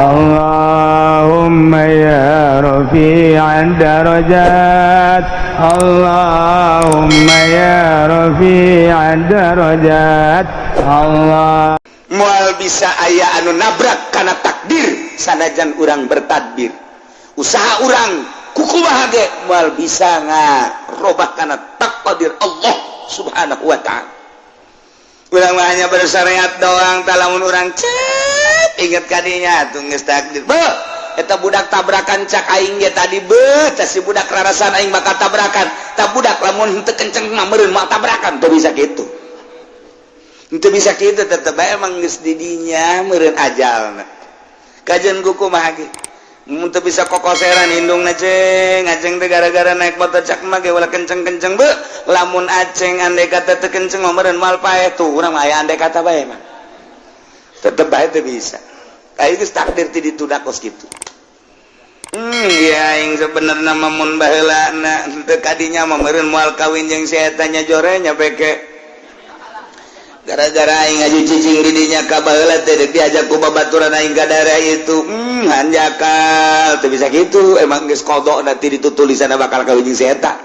Allahumma ya rafi'ad darajat Allahumma ya rafi'ad darajat Allah. Moal bisa aya anu nabrak kana takdir sanajan urang bertadbir usaha urang kuku bahage moal bisa ngarobah kana takdir Allah subhanahu wa ta'ala. Urang hanya bersyariat doang talamun urang cek inget kadinya tuh geus takdir be eta budak tabrakan cak aing ge tadi be teh si budak rarasan aing bakal tabrakan tah budak lamun henteu kenceng mah meureun moal tabrakan teu bisa kitu. Itu bisa kita tetep emang geus di dinya meureun ajalna. Kajian kuku mah ge. Mun teu bisa kokoseran indungna ceng, aceng teh gara-gara naik motor cak mah ge ulah kenceng-kenceng be. Lamun aceng andai kata teu kenceng mah meureun moal paeh tuh urang mah aya andai kata bae mah. Tetep bae teu bisa. Kayak geus takdir ti ditu dakos kitu. Ya aing sebenarnya mah mun baheulana teu kadinya mah meureun moal kawin jeung si eta nya jorenya peke. Gara-gara aing ngaju cicing didinya ka baheula teh diajak ku babaturan aing ka daerah itu hanjakal teu bisa kitu emang geus kodok nanti ditu tulisanna bakal kawin jeung si eta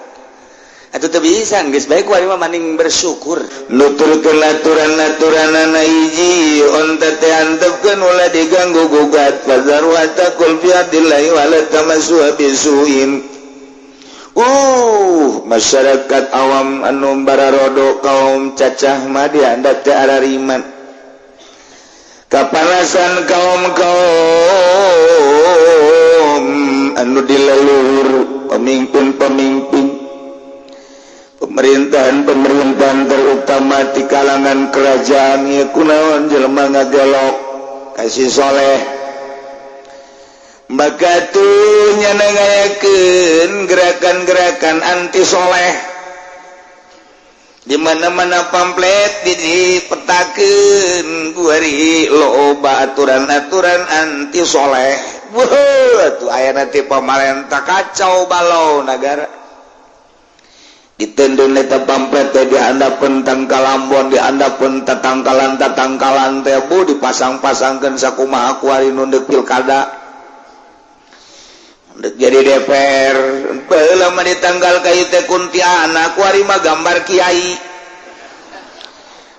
atuh teu bisa geus bae ku ari mah maning bersyukur nuturkeun aturan-aturanana hiji onta teh antepkeun ulah diganggu gugat fazar wa taqul fi adillahi wa la tamassu bisuin. Masyarakat awam anu bararodo kaum cacah mah diandat teh arariman kapanasan kaum anu dilelur pemimpin pemerintahan terutama di kalangan kerajaan ieu kunaon jelema ngagelok kasih soleh maka tuh nyanangayakeun gerakan-gerakan anti soleh di mana-mana pamflet dipetakeun kuari loba aturan-aturan anti soleh. Tuh aya nanti pamarentah kacau balau negara ditendun eta pamflet teh dihandapeun tangkalambon dihandapeun tatangkalan teh dipasang-pasangkeun sakumaha kuari nu deuk pilkada jadi DPR lama di tanggal kayu teh kuntianak kuari mah gambar kiai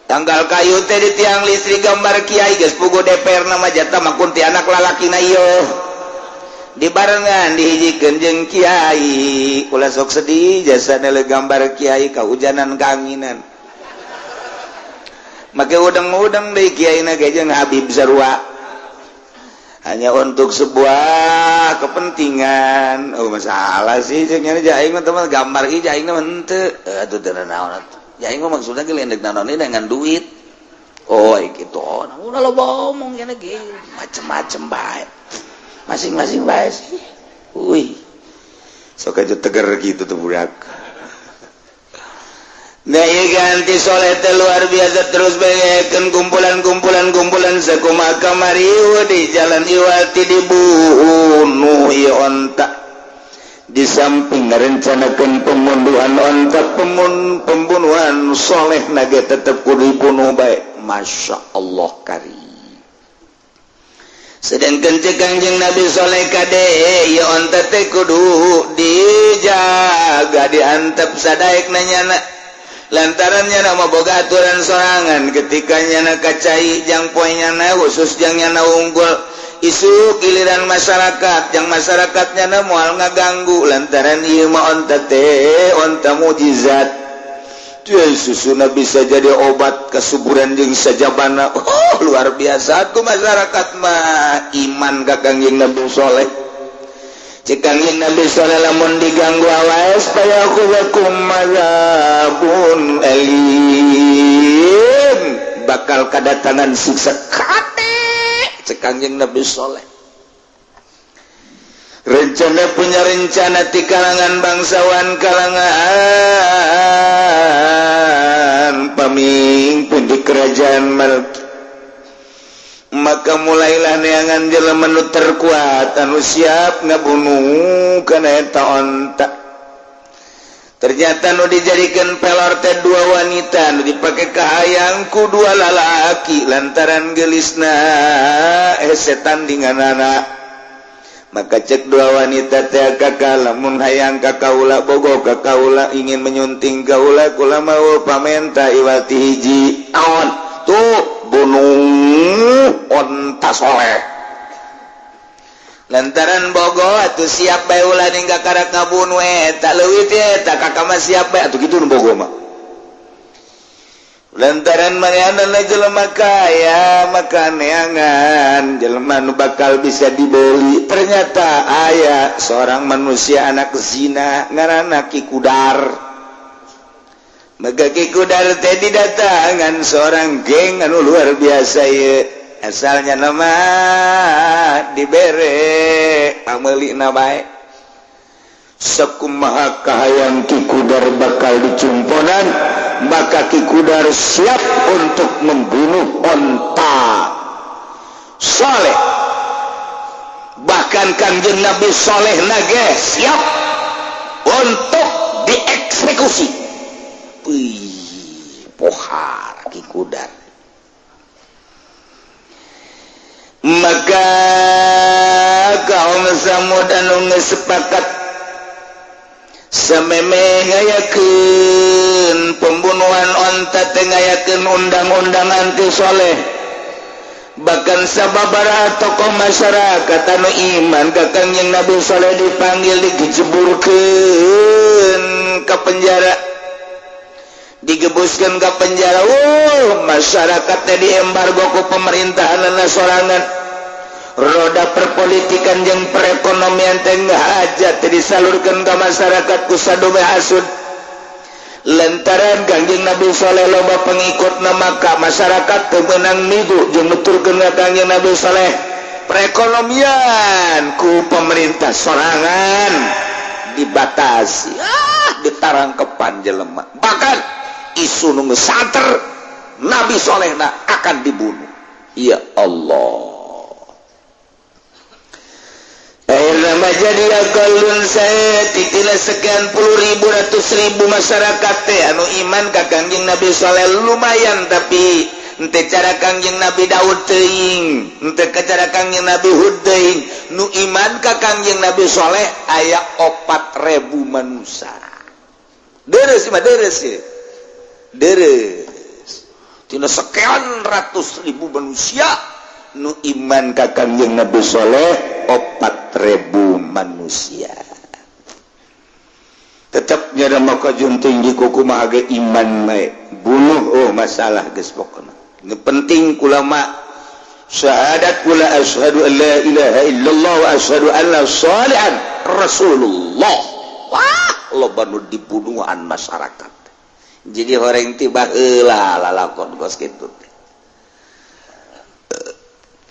tanggal kayu teh di tiang listrik gambar kiai geus puguh DPR nama jatah mah kuntianak lalakina ieu dibarengan dihijikeun jeung kiai ulah sok sedih jasana le gambar kiai kahujanan kaanginan make udeng-udeng deui kiaina ge jeung Habib Sarua hanya untuk sebuah kepentingan. Masalah sih cenah aing mah teman gambar ieu aing mah henteu atuh teu naon atuh aing mah maksudna ge lendek naon dengan duit kitu ulah loba omong cenah ge macem-macem bae masing-masing bae sih sok aja teger gitu tuh budak. Nah iya ganti soleh teh luar biasa terus bayakeun kumpulan sakumaha kamari di jalan iwati dibunuh ieu onta di samping ngarencanakeun pembunuhan onta pembunuhan soleh nage tetep kudu dibunuh bae. Masya Allah karim. Sedangkan Kangjeng Nabi soleh kade ieu onta teh kudu dijaga diantep sadaek nanyana lantarannya nama boga aturan sorangan ketika nyana kacai jang poenyana khusus jang nyana unggul isu giliran masyarakat jang masyarakatnya na moal ngaganggu lantaran ieu mah onta teh onta mujizat tuh susuna bisa jadi obat kesuburan jeung sajabana luar biasa tuh masyarakat mah iman ka Kangjeng Nabi soleh Kangjeng Nabi sallallahu lamun diganggu awas supaya khuwakum mazabun alim bakal kadatangan siksa kate Kangjeng Nabi sallallahu rencana punya rencana di kalangan bangsawan kalangan pemimpin di kerajaan Malki maka mulailah neangan jelema nu terkuat anu siap ngabunuh kana eta onta ternyata nu dijadikan pelor teh dua wanita nu dipakai kahayangku dua lalaki lantaran gelisna setan dinganana. Maka cek dua wanita teh kakak lamun hayang kakaula bogo kakaula ingin menyunting kaula kula mau pamenta iwati hiji naon tuh bunung onta soleh lantaran bogo atuh siap bae ulah ningga karek ngabunuh eta leuwih teh eta kakak mah siap bae atuh kitu nu bogo mah lantaran mariana jelema kaya maka neangan jelema nu bakal bisa dibeli ternyata aya seorang manusia anak zina ngaranna Ki Kudar. Maka Ki Kudar teh didatangan seorang geng anu luar biasa ye asalnya nama dibere ameulina bae sakumaha kahayang Ki Kudar bakal dicumponan maka Ki Kudar siap untuk membunuh onta soleh bahkan Kanjeng Nabi soleh nage siap untuk dieksekusi. Wih, pohar Ki Kudar. Maka kaum Samud anu geus sepakat sameme ngayakeun pembunuhan onta teh ngayakeun undang-undangan ti soleh bahkan sababaraha tokoh masyarakat anu iman ka Kanjeng Nabi soleh dipanggil dijeburkeun ka penjara digebuskeun ka penjara. Masyarakat teh diembargo ku pemerintahanna sorangan roda perpolitikan jeung perekonomian teh ngahajat disalurkeun ka masyarakat ku sadome hasud lantaran Kanjeng Nabi saleh loba pengikutna maka masyarakat teu meunang migu jeung nuturkeun ka Kanjeng Nabi saleh perekonomian ku pemerintah sorangan dibatasi ditarangkepan jelema bahkan isu nu santer Nabi solehna akan dibunuh. Ya Allah akhirnya jadi akalun saya titilah sekian puluh ribu ratus ribu masyarakat teh anu iman ka Kanjeng Nabi soleh lumayan tapi ente cara Kanjeng Nabi Daud teuing ente cara Kanjeng Nabi Hud teuing nu iman ka Kanjeng Nabi soleh aya 4.000 manusia deres mah deres ya deres tina sekian ratus ribu manusia nu iman ka Kanjeng Nabi soleh 4.000 manusia tetap nyada maka junting di kuku mah aga iman mae bunuh masalah geus pokona nu penting ulama syahadat kula asyhadu an la ilaha illallah wa asyhadu anna shalihan rasulullah. Wah loba nu dibunuhan masyarakat jadi horeng tiba heula lalakon kos kitu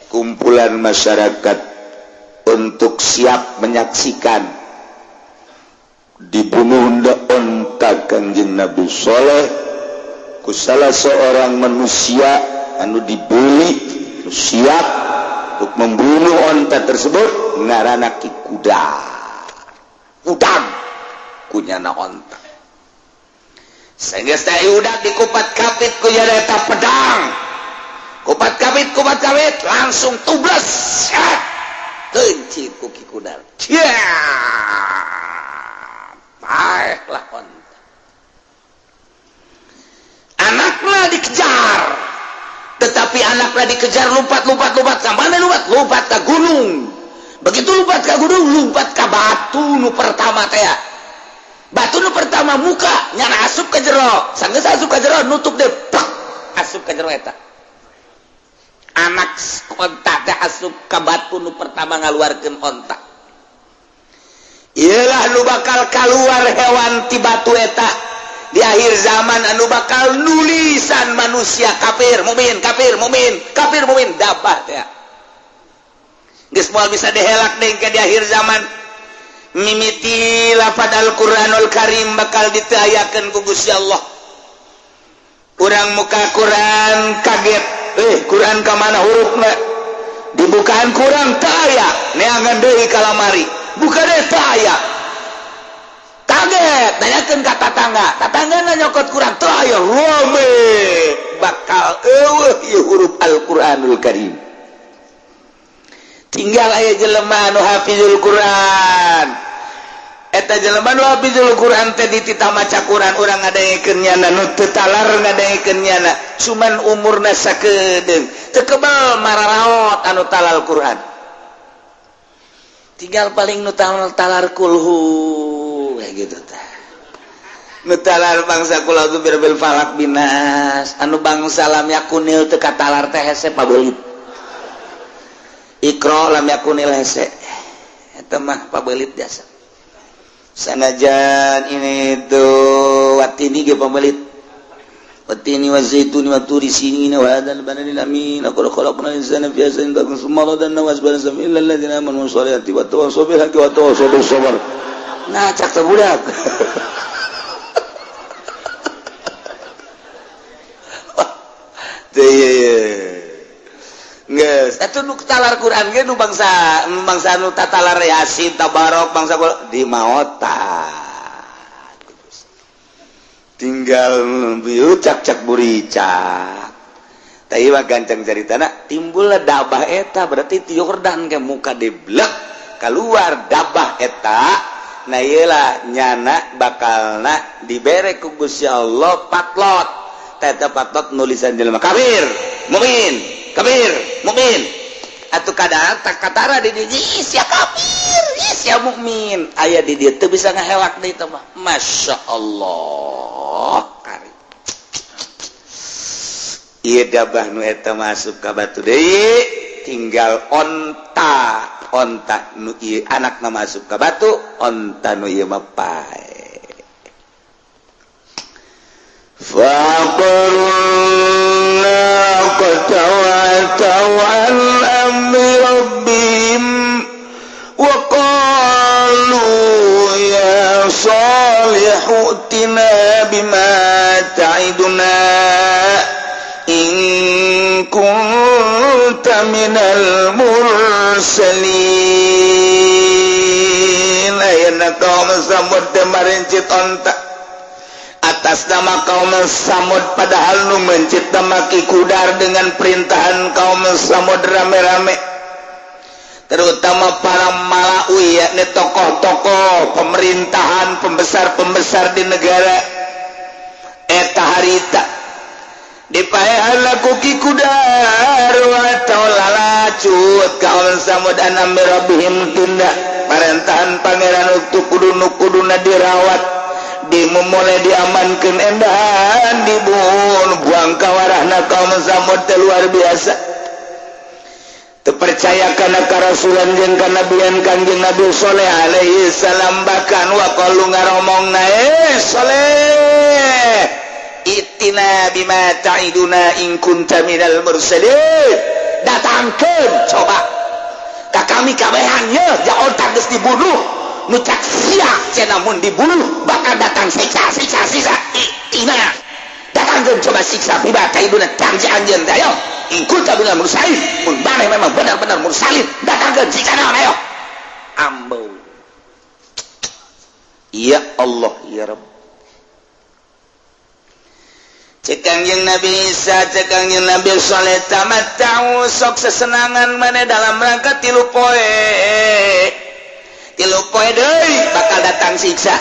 kumpulan masyarakat untuk siap menyaksikan dibunuh onta Kanjeng Nabi soleh ku salah seorang manusia anu dibeli siap untuk membunuh onta tersebut ngaranna Ki Kudar udang kunyana onta sehingga saya udah dikupat kapit ku eta pedang kupat kapit langsung tublas kencing ku Ki Kudar baiklah onta anaknya dikejar tetapi anaknya dikejar lompat ke mana lompat ke gunung begitu lompat ke gunung lompat ke batu nu pertama teh batu nu pertama muka nyana asup ke jero sanggeus asup ke jero nutup deh asup ke jero eta anak onta teh asup ke batu nu pertama ngaluarkeun onta ialah nu bakal keluar hewan ti batu eta di akhir zaman anu bakal nulisan manusia kafir mukmin dabah teh geus moal bisa dihelak deui ke di akhir zaman mimiti lafaz Al-Qur'anul Karim bakal ditayakeun ku Gusti Allah urang muka Quran kaget Quran ka mana hurufna dibukaan kurang teu aya neangan deui ka lamari buka deh teu aya kaget nanyakeun ka tatanggana nyokot Quran teu aya rame bakal ieu huruf Al-Qur'anul Karim tinggal aya jelema anu hafizul Quran eta jelema nu hafizul Quran teh ditita maca Quran urang ngadaengkeun nyana nu teu talar ngadaengkeun nyana cuman umurna sakedeung teu kebal mararaot anu talal Quran tinggal paling nu talar kulhu kayak gitu tah nu talar bangsa kula tu birbil falak binas anu bangsa lam yakunil teu katalar teh hese pabeulit Iqra lam yakunil hese eta mah pabeulit biasa sanajan ini tuh watini ge pambelit watini wa zaituni wa turi sinina wa hadzal baladil amin laqad khalaqnal insana fi ahsani taqwim summa radadna wasbana illal ladzina amanu wa sholihati wa tawassaw bil haqqi wa tawassaw bis sabr nah cak teh budak geus atuh nu talar Quran ge nu bangsa nu tatalar Yasin tabarok bangsa di maotan tinggal cak buricak tadi mah gancang caritana timbul dabah eta berarti ti Yordan ke muka deblek keluar dabah eta nah iyalah nyana bakalna dibere ku Gusti Allah patlot eta patlot nulisan jelema kafir mukmin kabir mukmin atuh kadang tak katara di dieu sia kafir sia mukmin aya di dieu teu bisa ngahelak deui teh mah masyaallah kari ieu dabah nu eta masuk ka batu deui tinggal onta nu ieu anakna masuk ka batu onta nu ieu mah pae faqulna qatawatau an amri rabbihim wa qalu ya salihu tina bima ta'iduna in kunta minal mursalin ayana kaum samud temarencit onta atas nama kaum Samud padahal nu mencipta maki kudar dengan perintahan kaum Samud rame-rame terutama para malawi yakni tokoh-tokoh pemerintahan pembesar-pembesar di negara eta harita dipaehan laku ki kudar wa taulalacut kaum Samud anam rabbihim tindak perintahan pangeran untuk kudu-kuduna dirawat dimulai diamankan endahan dibuang kawarahna kaum Samud teh luar biasa terpercaya karena karasulan jeung kanabian kanjeng Nabi Saleh alaihi salam bahkan wa qalu ngaromongna Saleh itina bima ta'iduna in kunta minal mursalin datangkeun coba ka kami kabehan ye jaon geus dibunuh nucak siak namun dibunuh bakal datang siksa ina datangkan coba siksa biba kaiduna janji anjeun ayo ingkul tabila mursalin mun maneh memang benar-benar mursalin datangkan siksa naon ayo ambo ya Allah ya Rabb cekang yang Nabi Isa cekang yang Nabi Saleh tamat tahu sok sesenangan mana dalam rangka 3 poe 3 poe deui bakal datang siksa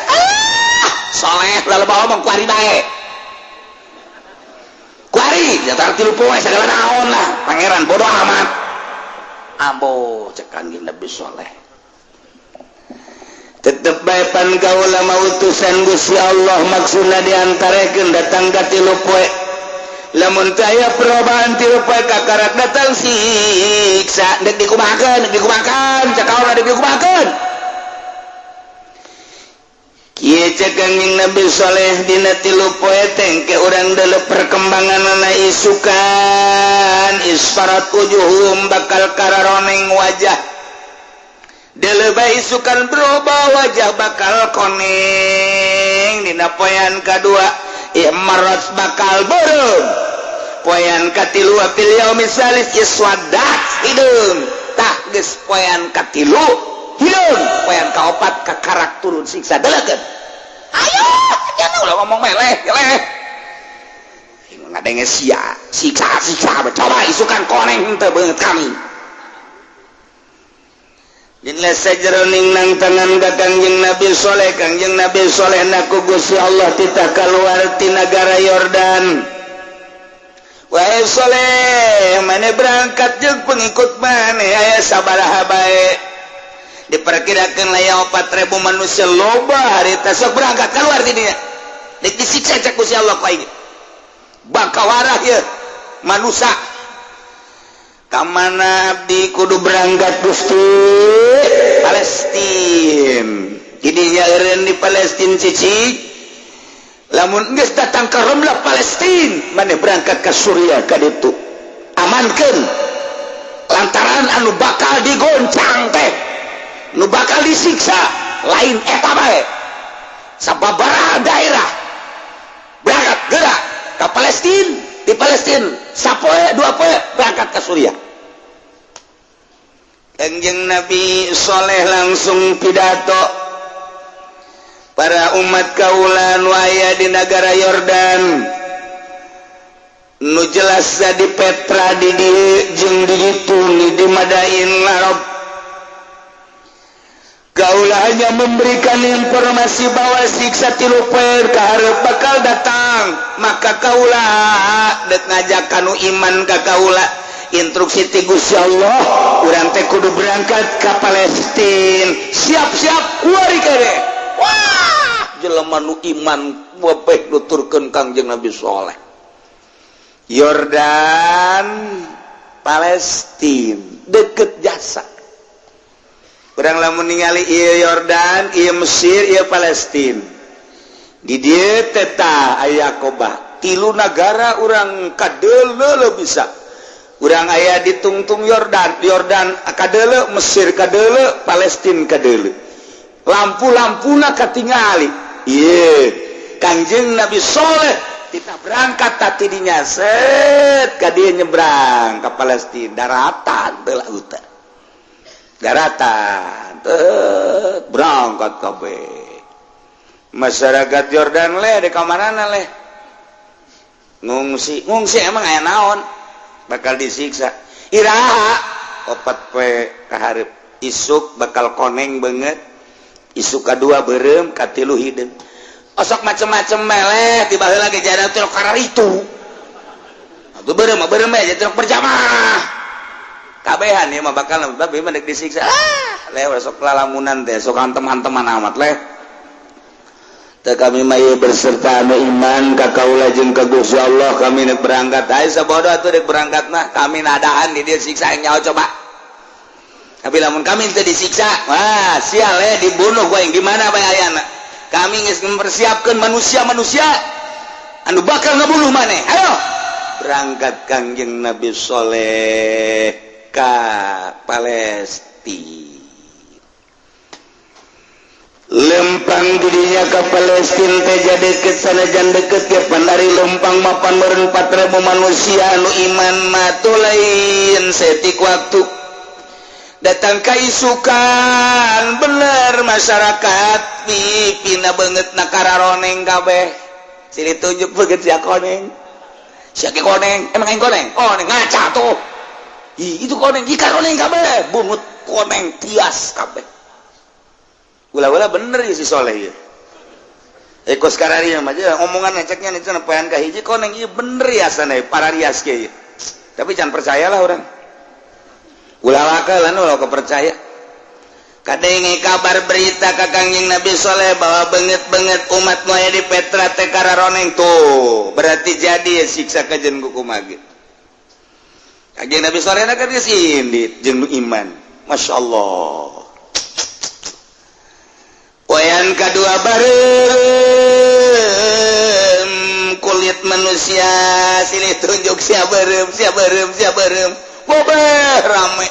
Saleh lalu bawa omong kuari bae kuari datang 3 poe segala naon lah pangeran bodoh amat ambo cekang yang Nabi Saleh tetep bae pan kaula mautusan Gusti Allah maksudna diantarekeun datang ka 3 poe lamun teu aya perobaan 3 poe kakarak datang siksa deuk dikumahakeun cakaona deuk dikumahakeun kieu cekang Nabi Saleh dina 3 poe teh ke urang deuleu perkembanganna isukan isfarat wujuhum bakal kararoneng wajah deuleu bae isukan berubah wajah bakal koneng dina poean kadua imarat bakal beureum poean katilu fil yaumi salis iswadat hideung tah geus poean katilu hideung poean kaopat kakarak turun siksa delekeun ayo jangan udah ngomong meleh ngadenge siksa coba isukan koneng henteu beungeut kami Jinlah sajeroning nang tangan ka Kangjeng Nabi Soleh naku Gusti Allah tita kaluar ti nagara Yordan. Wahai Soleh, mane berangkat jeung pengikut mane aya sabaraha bae. Diperkirakeun aya 4.000 manusia loba harita sok berangkat keluar ti dinya. Dik disiksa cek Gusti Allah ku aing. Bakawarah ye manusia. Kamana abdi kudu berangkat Gusti Palestina. Didinya eureun di Palestina cicing. Lamun geus datang ka Ramlah Palestina, mane berangkat ka Suriah ka ditu. Amankeun. Lantaran anu bakal digoncang teh, nu bakal disiksa lain eta bae. Sababaraha daerah. Berangkat gerak ka Palestina. Di Palestina, sapoe dua poe berangkat ke Suriah. Kangjeng Nabi Soleh langsung pidato. Para umat kaula nu aya di negara Yordan, nu jelas di Petra di dieu jeung di ditu di Madain Arab. Kaula hanya memberikan informasi bahwa siksa 3 poe kahareup bakal datang, maka kaula dek ngajak kanu iman ka kaula instruksi ti Gusti Allah urang teh kudu berangkat ka Palestina. Siap-siap kuari kene. Wah, jelema nu iman bebeh nuturkeun Kangjeng Nabi Soleh. Yordan, Palestina, deket jasa. Urang lamun ningali ieu Yordan, ieu Mesir, ieu Palestina. Di dieu teh aya Aqabah. 3 nagara urang kadeuleu bisa. Urang aya di tungtung Yordan kadeuleu, Mesir kadeuleu, Palestina kadeuleu. Lampu-lampuna katingali. Ieu Kangjeng Nabi Soleh kita berangkat tadi dinya set ka dieu nyebrang ka Palestina daratan teu lautan. Daratan berangkat kabeh masyarakat Yordan di kamarana ngungsi emang aya naon bakal disiksa iraha 4 poe kahareup isuk bakal koneng banget isuk kadua beureum katilu hideung osok macem-macem meleh tiba heula ge jana teu karar itu atuh beureum aja teu berjamaah kabehan ya mah bakal tapi mendek disiksa lewat sok lalamunan teh sok teman-teman amat leh teh kami mah berserta anu iman ka kaula jeung ka Gusti Allah kami nek berangkat aya sabodo atuh dek berangkat mah kami nadaan di dieu siksa nyaho coba tapi lamun kami teu disiksa wah sial dibunuh gua gimana bae ayana kami geus mempersiapkeun manusia-manusia anu bakal ngabunuh maneh ayo berangkat Kangjeng Nabi Soleh ka Palestina lempang dirinya ke Palestina teh jadi kesanajan deket ya pandari lempang mapan meureun 4.000 manusia anu iman matu lain setik waktu datang kaisukan bener masyarakat pipina beungeut na kararoneng kabeh silih tunjuk beungeut sia koneng sia ge koneng emang aing koneng ngaca tuh itu koneng ikan koneng kabeh bungut koneng tias kabeh ulah-ulah bener ya si Soleh ya ekos kararieu mah omongan eceknya itu nepoean ka hiji koneng ieu bener ya sana para rias ge tapi jangan percayalah orang ulah wakalan ulah kepercaya kadenge kabar berita ka Kangjeng Nabi Soleh bahwa beungeut umat nu aya di Petra teh kararoneng tuh berarti jadi ya siksa kajen kumaha ge Kangjeng Nabi Soleh kan geus indit jeung nu iman. Masyaallah. Poean kadua bareng kulit manusia silih tunjuk sia beureum. Bobeh rame.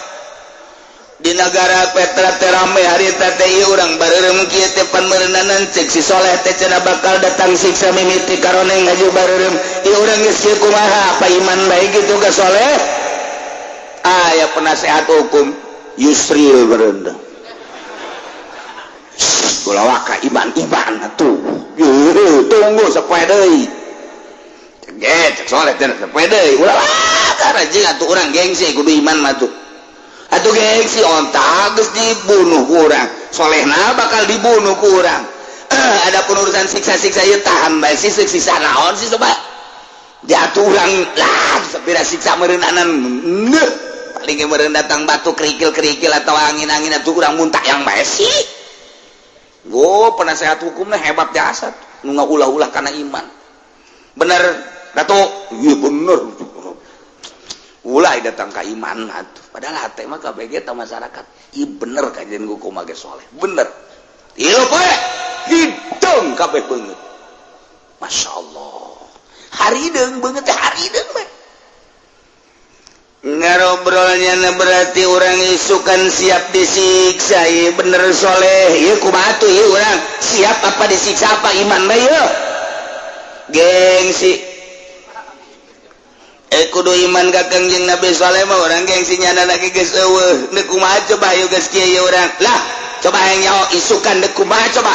Di negara Petra teh rame harita teh ieu urang bareureum kieu teh pan meureunanan cek si Soleh teh cenah bakal datang siksa mimiti karoneng ngaju bareureum. Ieu urang geus kieu kumaha apa iman bae gitu ka Soleh? Penasehat hukum Yusril berendang Waka iman tuh tunggu orang gengsi iman atau gengsi ongus dibunuh kurangsoleh bakal dibunuh kurang ada penurusan siksa-siksa tahan sisa naon sih coba jatuhlang lah siksa merenanan paling merendatang batu kerikil-kerikil atau angin-angin itu kurang muntah yang masih penasehat hukumnya hebat jasad nggak ulah-ulah karena iman bener Datuk iya bener ulah datang ke iman padahal hati mah KBG atau masyarakat iya bener kajian hukum mage soleh bener iya poe hidung kabeh banget Masya Allah harideng banget harideng mah ngarobrolnya berarti orang isukan siap disiksa ya bener soleh ya kumatu ya orang siap apa disiksa apa iman mah ya gengsi kudu iman kakang jeung Nabi soleh mah orang gengsinya anak geus eueuh neuk kumaha coba yuk geus kieu ya urang lah coba yang nyawa isukan neuk kumaha coba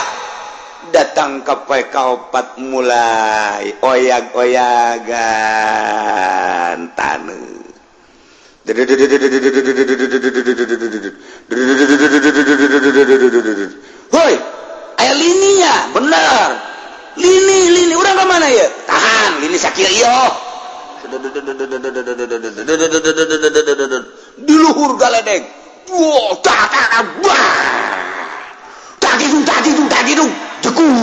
datang ke PK4 mulai oyag-oyagan taneuh hoi aya lininya bener lini urang ke mana ya tahan lini sakit iyo di luhur galedeg wow tadi dong jekung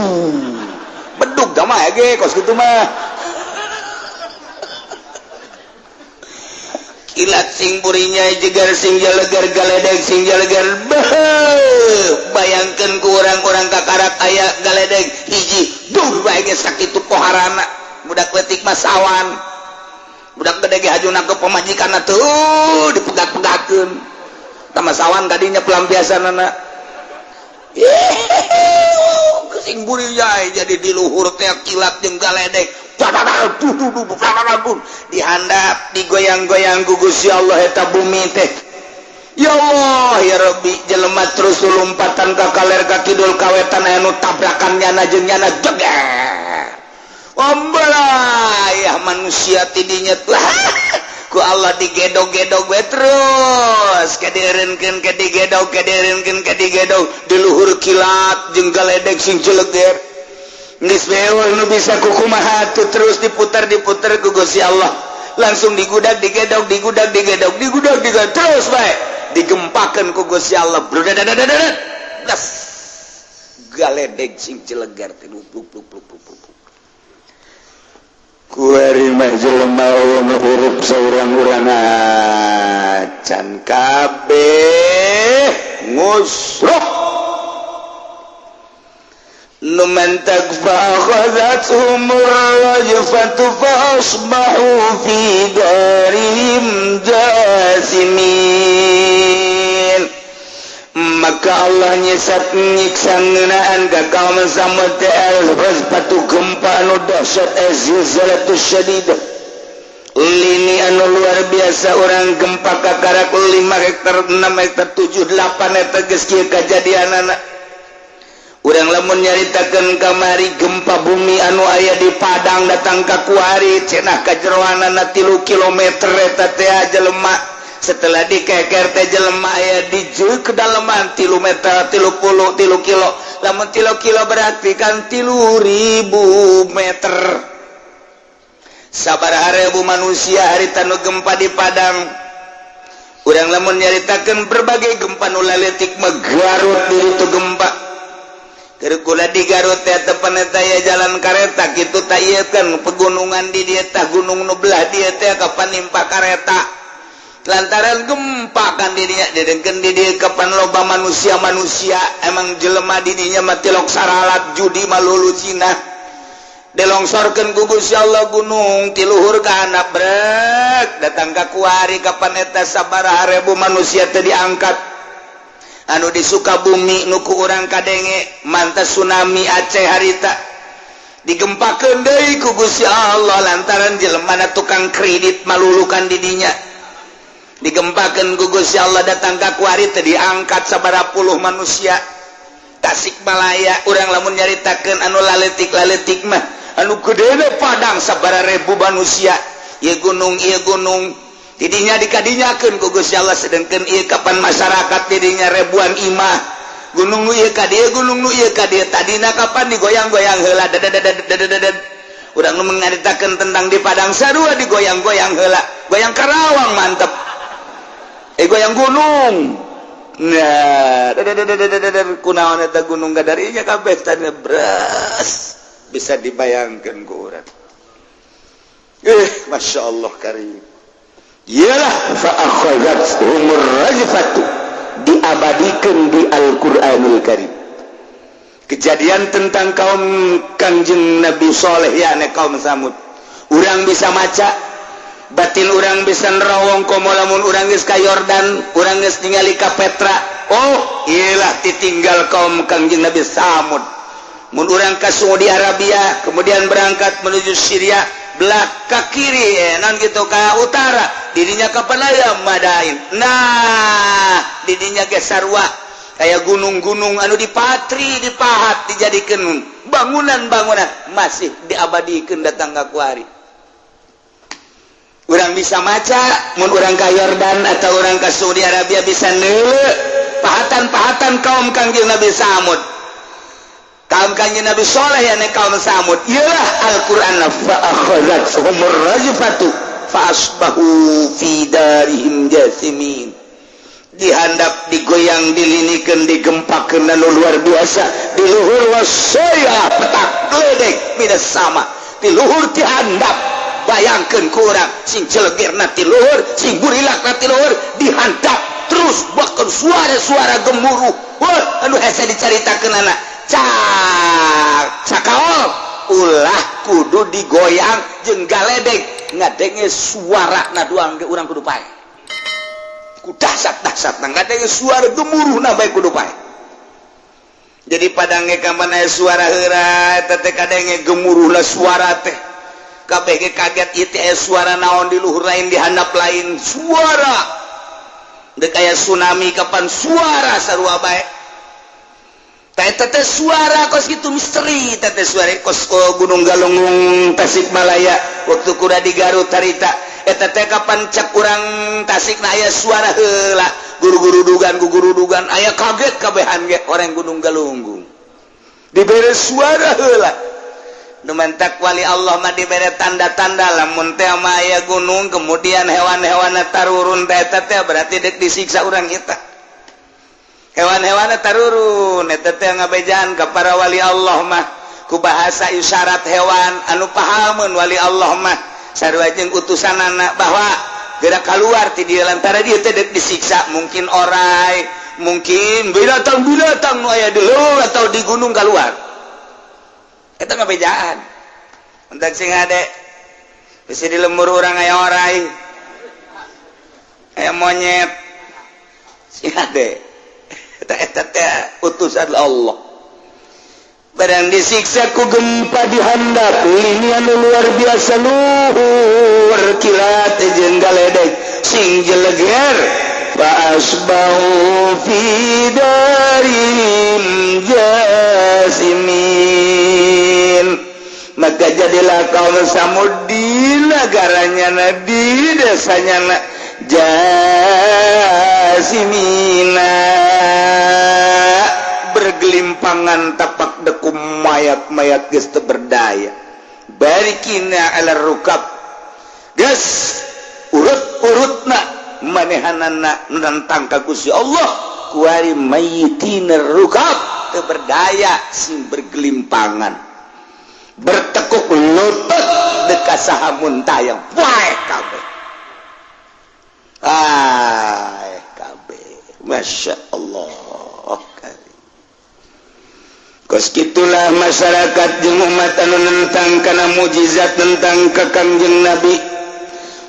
bedug dah mah ge kos kitu mah kilat sing burinya jegar sing jalegar galedeg sing jalegar bayangkeun ku orang-orang kakarak aya galedeg hiji dur bae ge sakitu poharana budak leutik mah sawan budak gede ge hajuna ke pamajikanna tuh dipegat-pegatkeun tama sawan kadinya pelampiasanana sing burinya jadi di luhur teh kilat jeung galedeg dihandap digoyang-goyang ku Gusti Allah eta bumi teh ya Allah ya Rabbi jelema terus lompatan ka kaler ka kidul kawetan anu tabrakan nyana jeung nyana jeger ya manusia tidinya lah ku Allah digedog-gedog we terus kadieureunkeun ke digedog di luhur kilat jeung galedeg sing jeleger geus beol nu bisa kukumaha tuh terus diputar ku Gusti Allah langsung digedog terus bae digempakeun ku Gusti Allah das galedeg sing jeleger teh kuari mah jelema urip saurang-urang can kabeh ngusruh numan takfa khazat umur rajfatu fasbahu fi darihim jasimin maka Allah nyesat nyiksa ngeunaan ka kaum Samud pas patu gempa anu dahsyat zilzalatus syadidah lini anu luar biasa orang gempa kakarak 5 hektar 6 hektar 7 8 eta geus kieu kajadianana urang lamun nyaritakeun kamari gempa bumi anu aya di Padang datang ka kuari cenah kajeroanana 3 kilometer eta teh jelema setelah dikeker teh jelema aya di kedalaman 3 meter 30 kilo lamun 3 kilo berarti kan 3.000 meter sabaraha ribu manusia harita nu gempa di Padang urang lamun nyaritakeun berbagai gempa nu laletik mah Garut di itu gempa keur kula di Garut teh tepan eta aya jalan kareta kitu tah ieu kan pegunungan di dieu tah gunung nu belah dieu teh kapan nimpa kareta lantaran gempa kan didinya dedengkeun di dieu kapan loba manusia emang jelema didinya mah tilok saralat judi malulu Cina dilongsorkeun ku Gusti Allah gunung ti luhur kana brek datang ka kuari kapan eta sabaraha ribu manusia teh diangkat anu di Sukabumi nu ku urang kadenge mantas tsunami Aceh harita digempakeun deui ku Gusti Allah lantaran jelemana tukang kredit malulukan didinya digempakeun ku Gusti Allah datang ka kuari teh diangkat sabaraha puluh manusia Tasikmalaya urang lamun nyaritakeun anu laletik mah anu gedene Padang sabaraha ribu manusia ieu gunung didinya dikadinyakeun ku Gusti Allah sedengkeun ieu kapan masyarakat didinya ribuan imah gunung nu ieu ka dieu gunung nu ieu ka dieu tadina kapan digoyang-goyang heula urang nu mengaritakeun tentang di Padang Sarua digoyang-goyang heula goyang Karawang mantep goyang gunung nah kunaon eta gunung gadarinya kabeh tanya beras bisa dibayangkeun ku urang Masya Allah karim iyalah fa akhadhat umur rajfatu diabadikeun di Al-Qur'anul Karim kejadian tentang kaum Kangjeng Nabi Saleh yakni kaum Samud urang bisa maca batin urang bisa nerawong komo lamun urang geus ka Yordan urang geus ningali ka Petra oh iyalah ditinggal kaum Kangjeng Nabi Samud mun urang ka Saudi Arabia kemudian berangkat menuju Syria belakang kiri non gitu ka utara didinya ka Penayam Madain nah didinya ge sarua aya gunung-gunung anu dipatri dipahat dijadikeun bangunan-bangunan masih diabadikeun datang ka kuari urang bisa maca mun urang ka Yordan atau urang ka Saudi Arabia bisa neuleuh pahatan-pahatan kaum Kangjeng Nabi Samud kaum Kangjeng Nabi Saleh yakni kaum Samud ialah Al-Qur'an fa akhadhat humur rajfatu fa asbahu fi darihim jasimin dihandap digoyang dilinikeun digempakeun anu luar biasa di luhur wasaya petak gledek midas sama di luhur ti handap bayangkeun ku urang sing celegirna ti luhur sing burilakna ti luhur dihandap terus bahkan suara-suara gemuruh wah anu hese dicaritakeun anak cakaol ulah kudu digoyang jeung galedeg ngadenge suara na doang ge urang kudu pae ku dahsyat ngadenge suara gemuruhna bae kudu pae jadi padange kapan aya suara heura eta teh kadenge gemuruhna suara teh kabeh ge kaget ieu teh aya suara naon di luhur lain di handap lain suara deuk aya tsunami kapan suara sarua bae tete suara kos gitu misteri tete suara kos Gunung Galunggung Tasikmalaya waktu kuda di Garut harita tete kapan cek kurang Tasik na aya suara heula guru-guru dugan aya kaget kabehan ge orang Gunung Galunggung dibere suara heula nu mantak wali Allah mah dibere tanda-tanda lamun teh mah aya gunung kemudian hewan-hewanna tarurun teh berarti deuk disiksa urang kita hewan-hewan tarurun eta teh ngabejaan ka para wali Allah mah ku bahasa isyarat hewan anu pahameun wali Allah mah sarua jeung utusanana bahwa gerak keluar ti dieu lantaran dieu teh deuk disiksa mungkin orai mungkin binatang-binatang nu aya di leuweung atau di gunung keluar eta ngabejaan entak sing ade bisi di lembur urang aya orai aya monyet sing ade eta utusan Allah barang disiksa ku gempa dihandap ini anu luar biasa luhur kilat jeung galedeg sing jeleger fa asbahu fi darim jasimin maka jadilah kaum Samud di negaranya di desanya jasimina bergelimpangan tapak dekum mayat-mayat geus teu berdaya barikina ala rukab geus urut-urutna manehanana nentang ka Gusti Allah kuari mayitina rukab teu berdaya sing bergelimpangan bertekuk lutut deuk saha muntayang wae kabeh Masya Allah kos gitulah masyarakat jeung umat anu nentang kana mujizat tentang ka Kangjeng Nabi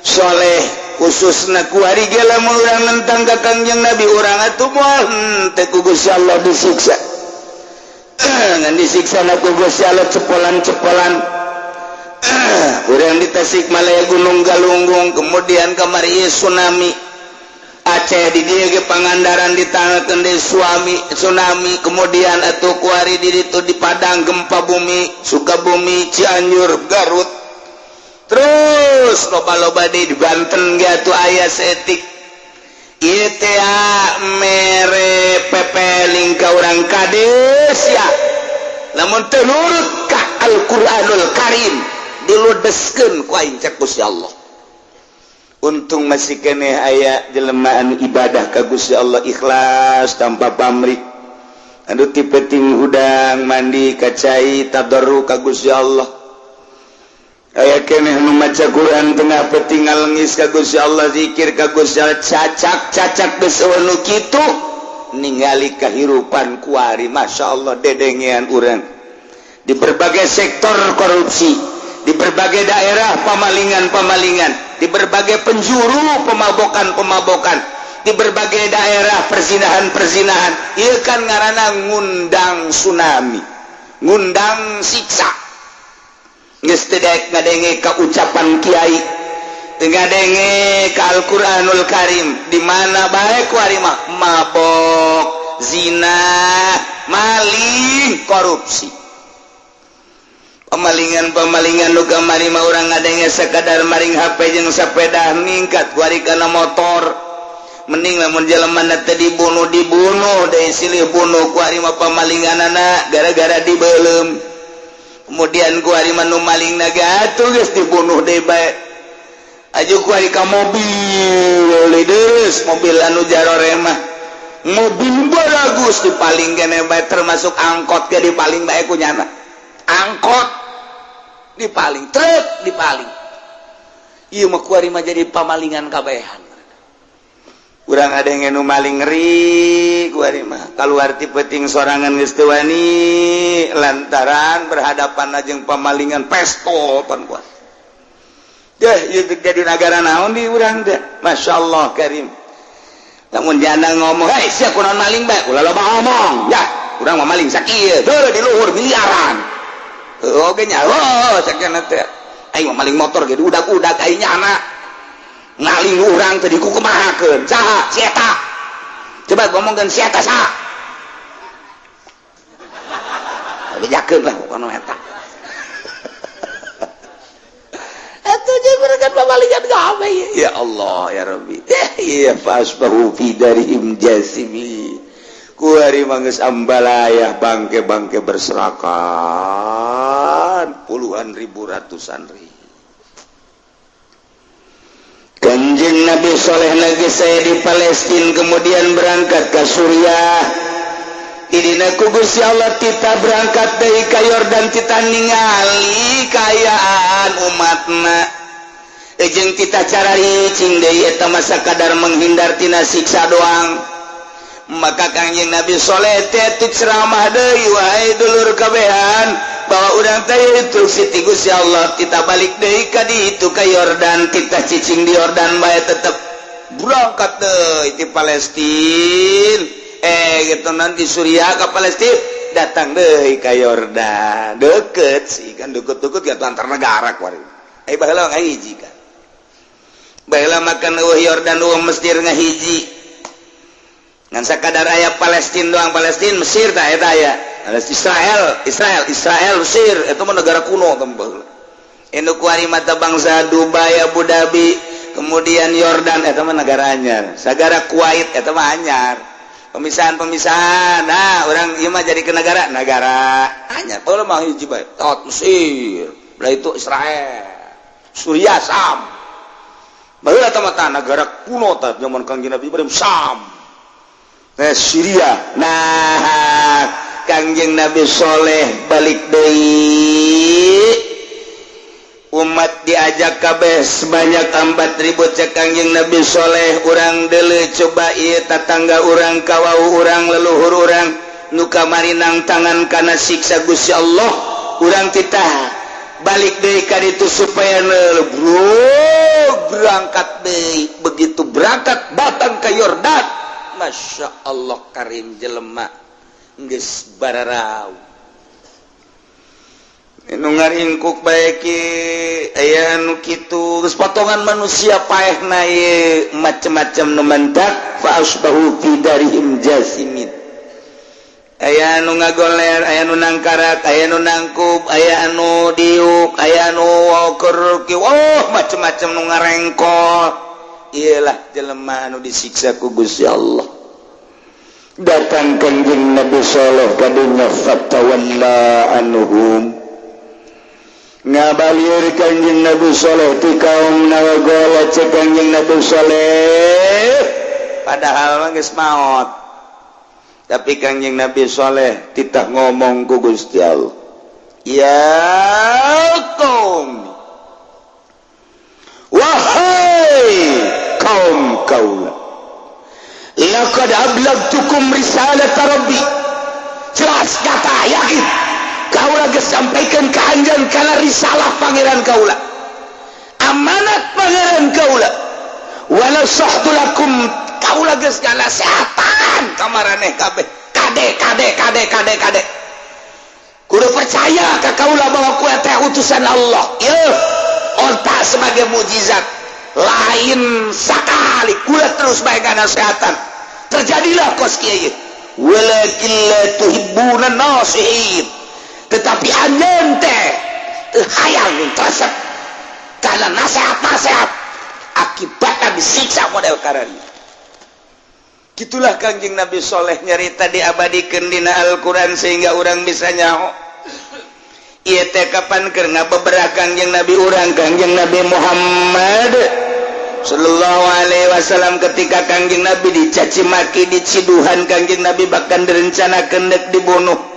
Saleh khususna ku ari ge lamun urang nentang ka Kangjeng Nabi urang atuh moal teh ku Gusti Allah disiksa ngan disiksa na ku Gusti Allah cepolan-cepolan urang di Tasikmalaya Gunung Galunggung kemudian kamari tsunami Aceh di dia ge Pangandaran ditangakeun deui suami tsunami, kemudian atuh kuari di ditu di Padang gempa bumi, Sukabumi, Cianjur, Garut, terus loba-loba di Banten ge atuh aya seetik ieu teh mere pepeling ka urang kades ya lamun teu nurut ka Al-Qur'anul Karim diludeskeun ku aing cek Gusti Allah. Untung masih keneh aya jelema anu ibadah ka Gusti Allah ikhlas tanpa pamrih, anu ti penting hudang mandi ka cai tadarruk ka Gusti Allah. Aya keneh nu maca Quran tengah penting ngalengis ka Gusti Allah, zikir ka Gusti Allah, cacak geus anu kitu ningali kahirupan kuari masyaallah dedengean urang di berbagai sektor korupsi, di berbagai daerah pemalingan, di berbagai penjuru pemabokan, di berbagai daerah perzinahan. Ieu kan ngaranna ngundang tsunami, ngundang siksa. Geus teu daek ngadenge ka ucapan kiai, teu ngadenge ka Al-Qur'anul Karim, di mana bae kuari mah mabok, zina, maling, korupsi. Pemalingan nu kamari mah urang ngadenge sakadar maring HP jeung sepeda ningkat kuari kana motor. Mending lamun jelema teh dibunuh deui silih bunuh kuari mah pamalinganana gara-gara dibeulem. Kemudian kuari mah nu maling naga atuh geus dibunuh deui bae. Aju kuari ka mobil deus, mobil anu jarore mah. Mobil bagus dipaling keneh bae termasuk angkot ge dipaling bae ku nyana. Angkot dipaling, truk dipaling. Ieu mah kuari mah jadi pamalingan kabehan. Urang ada yang nu maling ngeri kuari mah kaluar ti peuting sorangan geus teu wani lantaran berhadapan jeung pamalingan pestol pan kuat. Ieu jadi nagara naon di urang teh? Masyaallah karim. Lamun janda ngomong, "Hei, sia kunaon maling bae?" Ulah loba ngomong. Ya, urang mah maling sakieu. Teu di luhur miliaran. Oke nya, sakana teh. Aing mah maling motor ge udak-udak aing nyana. Ngaling urang teh dikukumahakeun. Saha? Si eta. Coba ngomongkeun si eta saha? Bejakeun lah kono eta. Atuh jeung berekan pamalingan gawe. Ya Allah ya Rabbi. Ya fasbahu fi darihim jasimi. Kuari manggeus ambalayah bangke-bangke berserakan puluhan ribu ratusan ribu. Kanjeng Nabi Soleh lagi saya di Palestina kemudian berangkat ke Suriah. Idina ku Gusti Allah kita berangkat dari ka Yordan kita ningali kayaan umatna. Jeung kita cara ricing deui eta masa kadar menghindar tina siksa doang. Maka Kanjeng Nabi Soleh teh ceramah deui wahai dulur kabehan bahwa urang teh instruksi ti Gusti Allah kita balik deui ka ditu ka Yordan, kita cicing di Yordan bae tetep berangkat deui ti Palestina gitu nanti Suriah ka Palestina datang deui ka Yordan deket sih kan deket-deket gitu antar negara kuari baheula ngahiji kan baheula makan Yordan Mesir ngahiji ngan sakadar aya Palestina doang Palestina Mesir tah eta aya Israel Mesir eta mah negara kuno tembel anu kuari mata bangsa Dubai Abu Dhabi kemudian Yordan eta mah negara anyar sagara Kuwait eta mah anyar pemisahan nah orang ieu mah jadi ke negara anyar baheula mah hiji bae tot Mesir belah itu Israel Suriah Sam baheula eta mah negara kuno tah zaman Kangjeng Nabi Ibrahim Sam Syria. Nah, Kangjeng Nabi Soleh balik deui. Umat diajak kabeh sebanyak 4.000 cek Kangjeng Nabi Soleh urang deuleu coba ieu tatangga urang kawau urang leluhur urang nu kamari nang tangan kana siksa Gusti Allah. Urang titah balik deui ka ditu supaya berangkat deui. Begitu berangkat datang ke Yordan. Masya Allah karim jelema geus bararau ngaringkuk baik aya nu kitu geus potongan manusia paeh na ye macam-macam nu mentak fa asbahu fi darihim jasimin aya nu ngagoler aya nu nangkarat aya nu nangkup aya anu diuk aya nu keur macam-macam nu ngarengkol iyalah jelema anu disiksa ku Gusti Allah datang kanjeng Nabi sallallahu kadunya fatawalla anhum ngabalir kanjeng Nabi saleh ti kaum nagola cek kanjeng Nabi saleh padahal mah geus maot tapi kanjeng Nabi saleh titah ngomong ku Gusti Allah ya kaum wahai kaum kaula laqad ablagtukum risalat rabbi jelas kata yakin kaula geus sampaikan ka anjeun kana risalah pangeran kaula amanat pangeran kaula wala sahtu lakum kaula geus ngasehatan ka maraneh kabeh kade kudu percaya ka kaula bahwa ku teh utusan Allah ieu onta sebagai mukjizat lain sakali kula terus bae ngasehatan terjadilah kos kieu walakin la tuhibbuna nasihin tetapi anjeun teh hayang tersep karena nasihat akibatnya disiksa model karari gitulah kanjeng Nabi Soleh nyarita diabadikeun dina Al-Quran sehingga orang bisa nyaho ieu teh kapan keur ngabeberah kanjeng Nabi urang kanjeng Nabi Muhammad sallallahu alaihi wasallam ketika kanjeng Nabi dicaci maki diciduhan kanjeng Nabi bahkan direncanakeun deuk dibunuh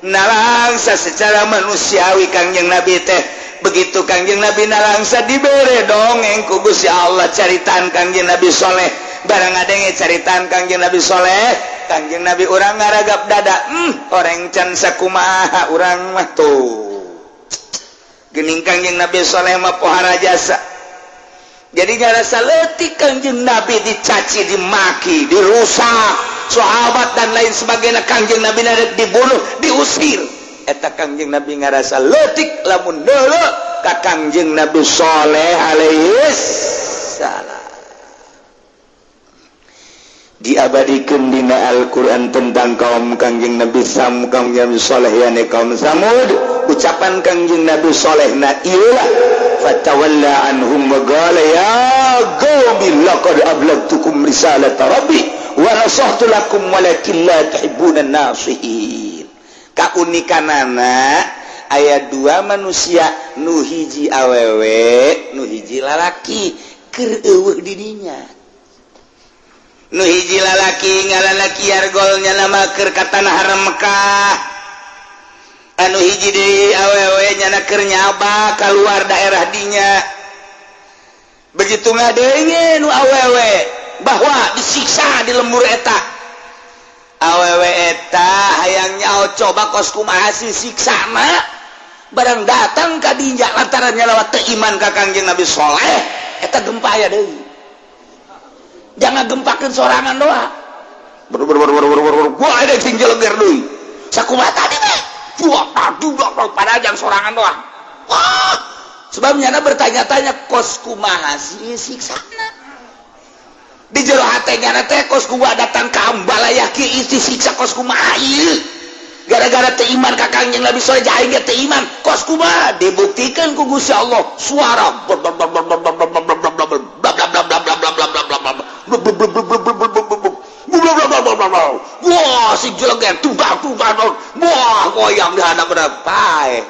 nalangsa secara manusiawi kanjeng Nabi teh begitu kanjeng Nabi nalangsa dibere dongeng ku Gusti Allah caritaan kanjeng Nabi Soleh barang adenge caritaan kanjeng Nabi Soleh kanjeng Nabi urang ngaragap dada orang can sakumaha urang mah tuh geuning kanjeng Nabi Soleh mah pohara jasa jadi ngarasa leutik kanjeng Nabi dicaci dimaki dirusak sahabat dan lain sebagainya kanjeng Nabi narek dibunuh diusir eta kanjeng Nabi ngarasa leutik lamun deuleu ka kanjeng Nabi Saleh alaihi salam diabadikeun dina Al-Qur'an tentang kaum kanjeng Nabi kaum Nabi Saleh yane kaum Samud ucapan kanjeng Nabi Saleh na ieulah fatawalla anhum wa qala ya qaumi laqad ablagtukum risalata rabbi wa nasahtu lakum walakin la tuhibbuna nasihin kaunikanana aya dua manusia nu hiji awewe nu hiji lalaki keur eueuh di dinya nu hiji lalaki ngaranna Kiargol nyana keur ka tanah haram Mekah anu hiji deui awewe nyana keur nyaba keluar daerah dinya begitu ngadenge nu awewe bahwa disiksa di lembur eta awewe eta hayang nyaho coba kos kumaha siksana barang datang ka dinya lantaran nyalawat teu iman ka kanjeng Nabi Saleh eta gempa aya deui jangan gempakeun sorangan doa wah ada sing jeleger deui sakumaha tadi teh buak pada jang sorangan doa wah sebabnya bertanya-tanya kos kumaha siksana di jero hatenya teh kos kumaha datang ka ambalaya kieu isi siksa kos kumaha ieu gara-gara teu iman ka kanjeng Nabi Saleh jaing teu iman kos kumaha dibuktikan ku Gusti Allah suara wah si jeleger tubang wah goyang di hadap paeh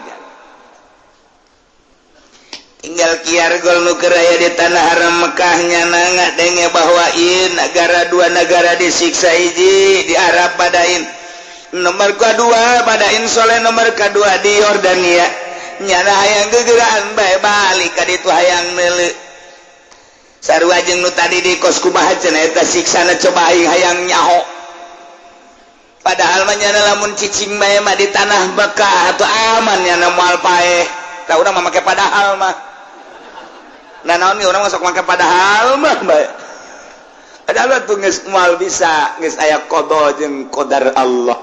tinggal Kiargol nu keur aya di tanah haram Mekah nyana ngadenge bahwa ieu negara dua negara disiksa hiji di Arab Padain nomor kedua Padain Soleh nomor kedua di Yordania nyana hayang gegeraan bae balik ka ditu hayang neuleu sarua jeung nu tadi di kos kumaha cenah eta siksana coba aing hayang nyaho padahal mah nyana lamun cicing bae mah di tanah Mekah atuh aman nyana moal paeh tah urang mah make padahal mah nah naon orang masuk make padahal mah bae padahal tuh geus moal bisa geus aya qada jeung qadar Allah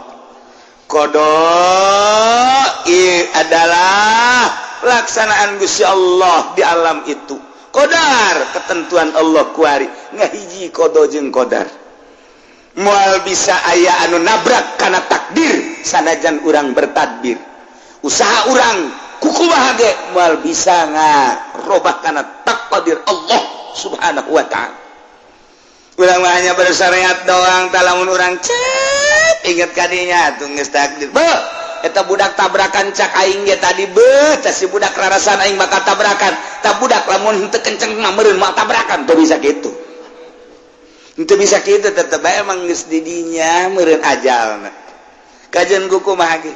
adalah pelaksanaan Gusti Allah di alam itu. Qadar ketentuan Allah kuari ngahiji kodo jeung qadar. Moal bisa aya anu nabrak kana takdir sanajan urang bertadbir. Usaha urang kukumaha ge moal bisa ngarobah kana takdir Allah Subhanahu wa taala. Urang mah hanya bersyariat doang, talamun urang cek inget kadinya tuh geus takdir. Eta budak tabrakan cak aing ge tadi teh si budak rarasan aing bakal tabrakan. Tah budak lamun henteu kenceng mah meureun moal tabrakan teu bisa kitu. Henteu bisa kitu tetep bae emang geus di dinya meureun ajalna. Kajen kuku mah ge.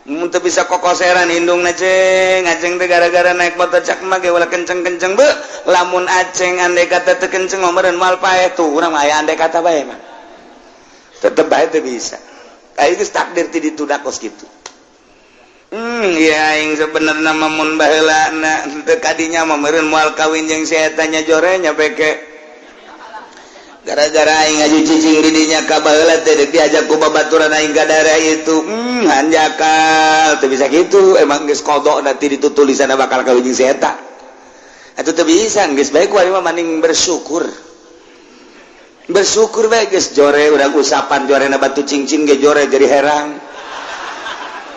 Mun teu bisa kokoseran indungna ceng, aceng teh gara-gara naik motor cak mah ge ulah kenceng-kenceng lamun aceng andai kata teu kenceng mah meureun moal paeh tuh urang mah aya andai kata bae mah. Tetep bae teu bisa. Aing geus takdir ti ditu da kos kitu. Ya aing sebenarnya mun baheula teu kadinya mah meureun moal kawin jeung si eta nya jorenya peke. Gara-gara aing ngaju cicing di dinya ka baheula teh diajak ku babaturan aing ka daerah itu. Hanjakal teu bisa kitu, emang geus kodok nanti ditutulisanna bakal kawin jeung si eta. Atuh teu bisa, geus bae ku ari mah mending bersyukur. Bersyukur bae geus jore urang usapan jorena batu cincin ge jore jadi herang.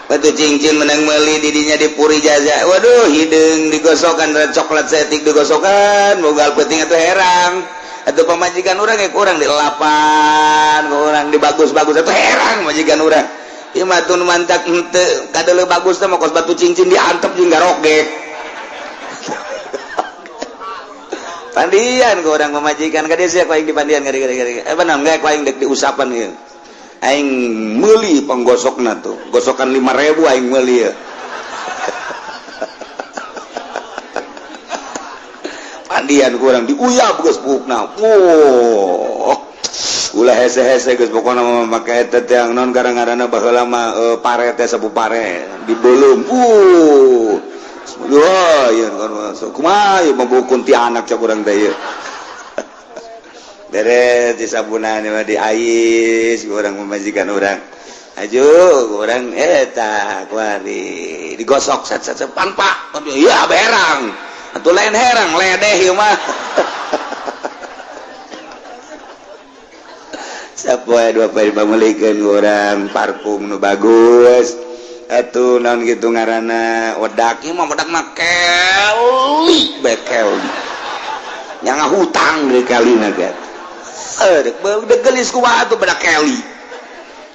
Batu cincin menang meuli di dinya dipuri jaza. Waduh, hideung digosokan coklat setik digosokan, bogal peuting atuh herang. Atau pemajikan orang ya kurang di lapan, kurang di bagus-bagus atau herang majikan orang. Ieu mah tun mantak henteu kadeuleuk bagus teh mah kos batu cincin diantep jeung garogek. Pandian ku urang pemajikan ka dieu sia ku aing di pandian gari-gari. Benar enggak ku aing dek diusapan ieu. Aing meuli penggosokna tuh. Gosokan 5.000 aing meuli ya. Pandian kurang diuyab geus buukna. Ulah hese-hese geus pokona mah make eta teh naon garang-garana baheula mah pare teh sabu pare dibeulem. Wah, ieu kan kumaha ieu membukun ti anak cak urang teh ieu. Beres di sabunan mah diais urang memajikan urang. Aju urang eta kuari digosok sat-sat pan Pak. Iya berang. Atuh lain herang ledeh ieu mah. Sapoe dua poe pameulikeun urang parfum nu bagus. Atuh naon kitu ngaranna wedak ieu mah wedak mah keli bekel. Nya ngahutang deui kalina get. Dek gelis kumaha atuh bedak keli.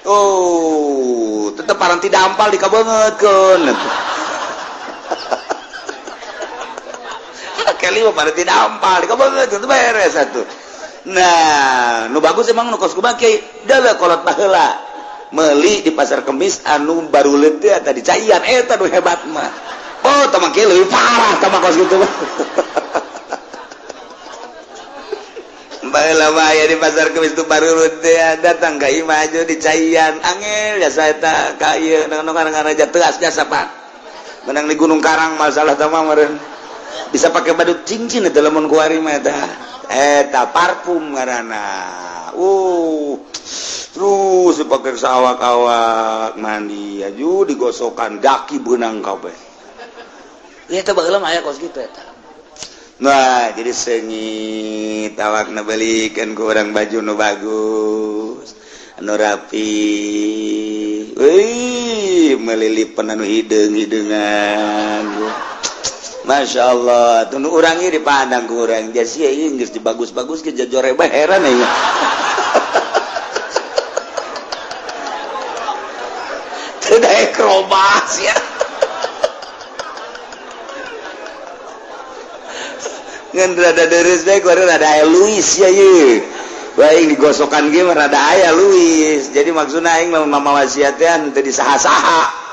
Oh, tetep parang ti dampal dikabeungeutkeun atuh. Kali mah pada tidak ampal, dikabeungeut teu beres atuh. Nah, nu bagus emang nu kos kumaha kiai, dalah kolot baheula. Meuli di pasar kemis anu baruleut teh eta di caian eta nu hebat mah. Oh, tah mah kieu leuwih parah tah mah kos kitu mah. Baheula mah aya di pasar kemis tu baruleut teh datang ka imah aja di caian angel jasa eta ka ieu nu ngaranna jatuh jasa Pak. Menang di Gunung Karang masalah tah mah meureun. Bisa pakai badut cincin itu lamun kuari mah eta parfum ngaranna. Terus dipakai sawak-awak mandi aju digosokan daki beunang kabeh. Eta baheula mah aya kos kitu eta. Nah, jadi sengit awakna beulikeun ku urang baju nu bagus, anu rapi. Melilipan anu hideung-hideungan. Masya Allah, tuh orangnya dipandang ke orang jadi ya Inggris dibagus-bagus ke jajore bah heran ya. Tidak ekrobas ya. Ngan rada deres baik, orang rada ayah Luis ya ye. Baik digosokan game rada ayah Luis. Jadi maksudnya aing mama wasiatnya nanti disaha-saha.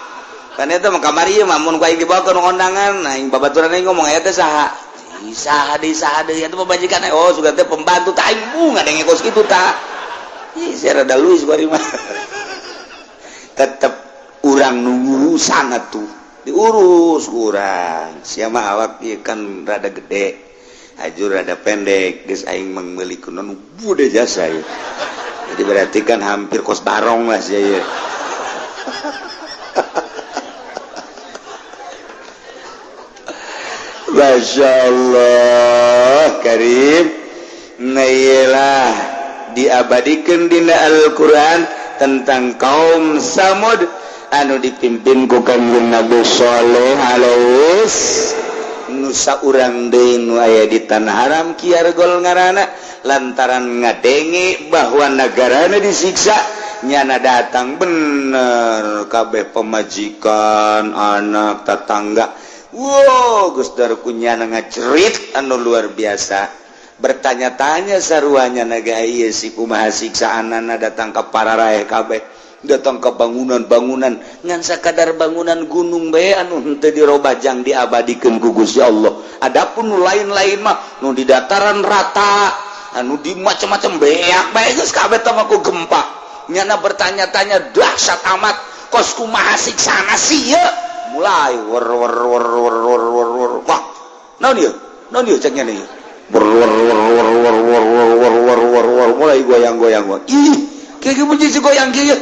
Kan eta mah kamari ieu mah mun ku aing dibawa ke kondangan aing babaturan aing ngomong aya teh saha saha deui atuh pamajikan oh sugan teh pembantu tah aing ngadenge kos kitu tah ih sia rada luis bari mah tetep urang nu ngurusan atuh diurus urang sia mah awak ieu kan rada gede ajur rada pendek geus aing meulikeun nu bude jasa ieu jadi berarti kan hampir kos barong lah sia ieu Masya Allah Karim. Nailah diabadikan dina Al-Quran tentang kaum Samud anu dipimpin ku Kanjeng Nabi Saleh alaihis nusa urang deui nu aya di tanah haram kiargol ngaranna lantaran ngadenge bahwa nagarana disiksa nyana datang bener kabeh pemajikan anak tetangga. Wow, Gus Dar kunyana ngacerit anu luar biasa. Bertanya-tanya saruanya naga ieu si kumaha siksaanana datang ka pararae kabeh, datang ke bangunan-bangunan ngan sakadar bangunan gunung bae anu henteu dirobajang diabadikeun ku Gusti Allah. Adapun nu lain-lain mah nu di dataran rata, anu di macam-macam beak bae geus kabeh teh ku gempa. Nyana bertanya-tanya dahsyat amat, kos kumaha siksana sih ya? Mulai wer wah. Naon ieu? Naon ieu cek nyana ieu? Mulai goyang-goyang. Ih, kayak gitu si goyang kieu.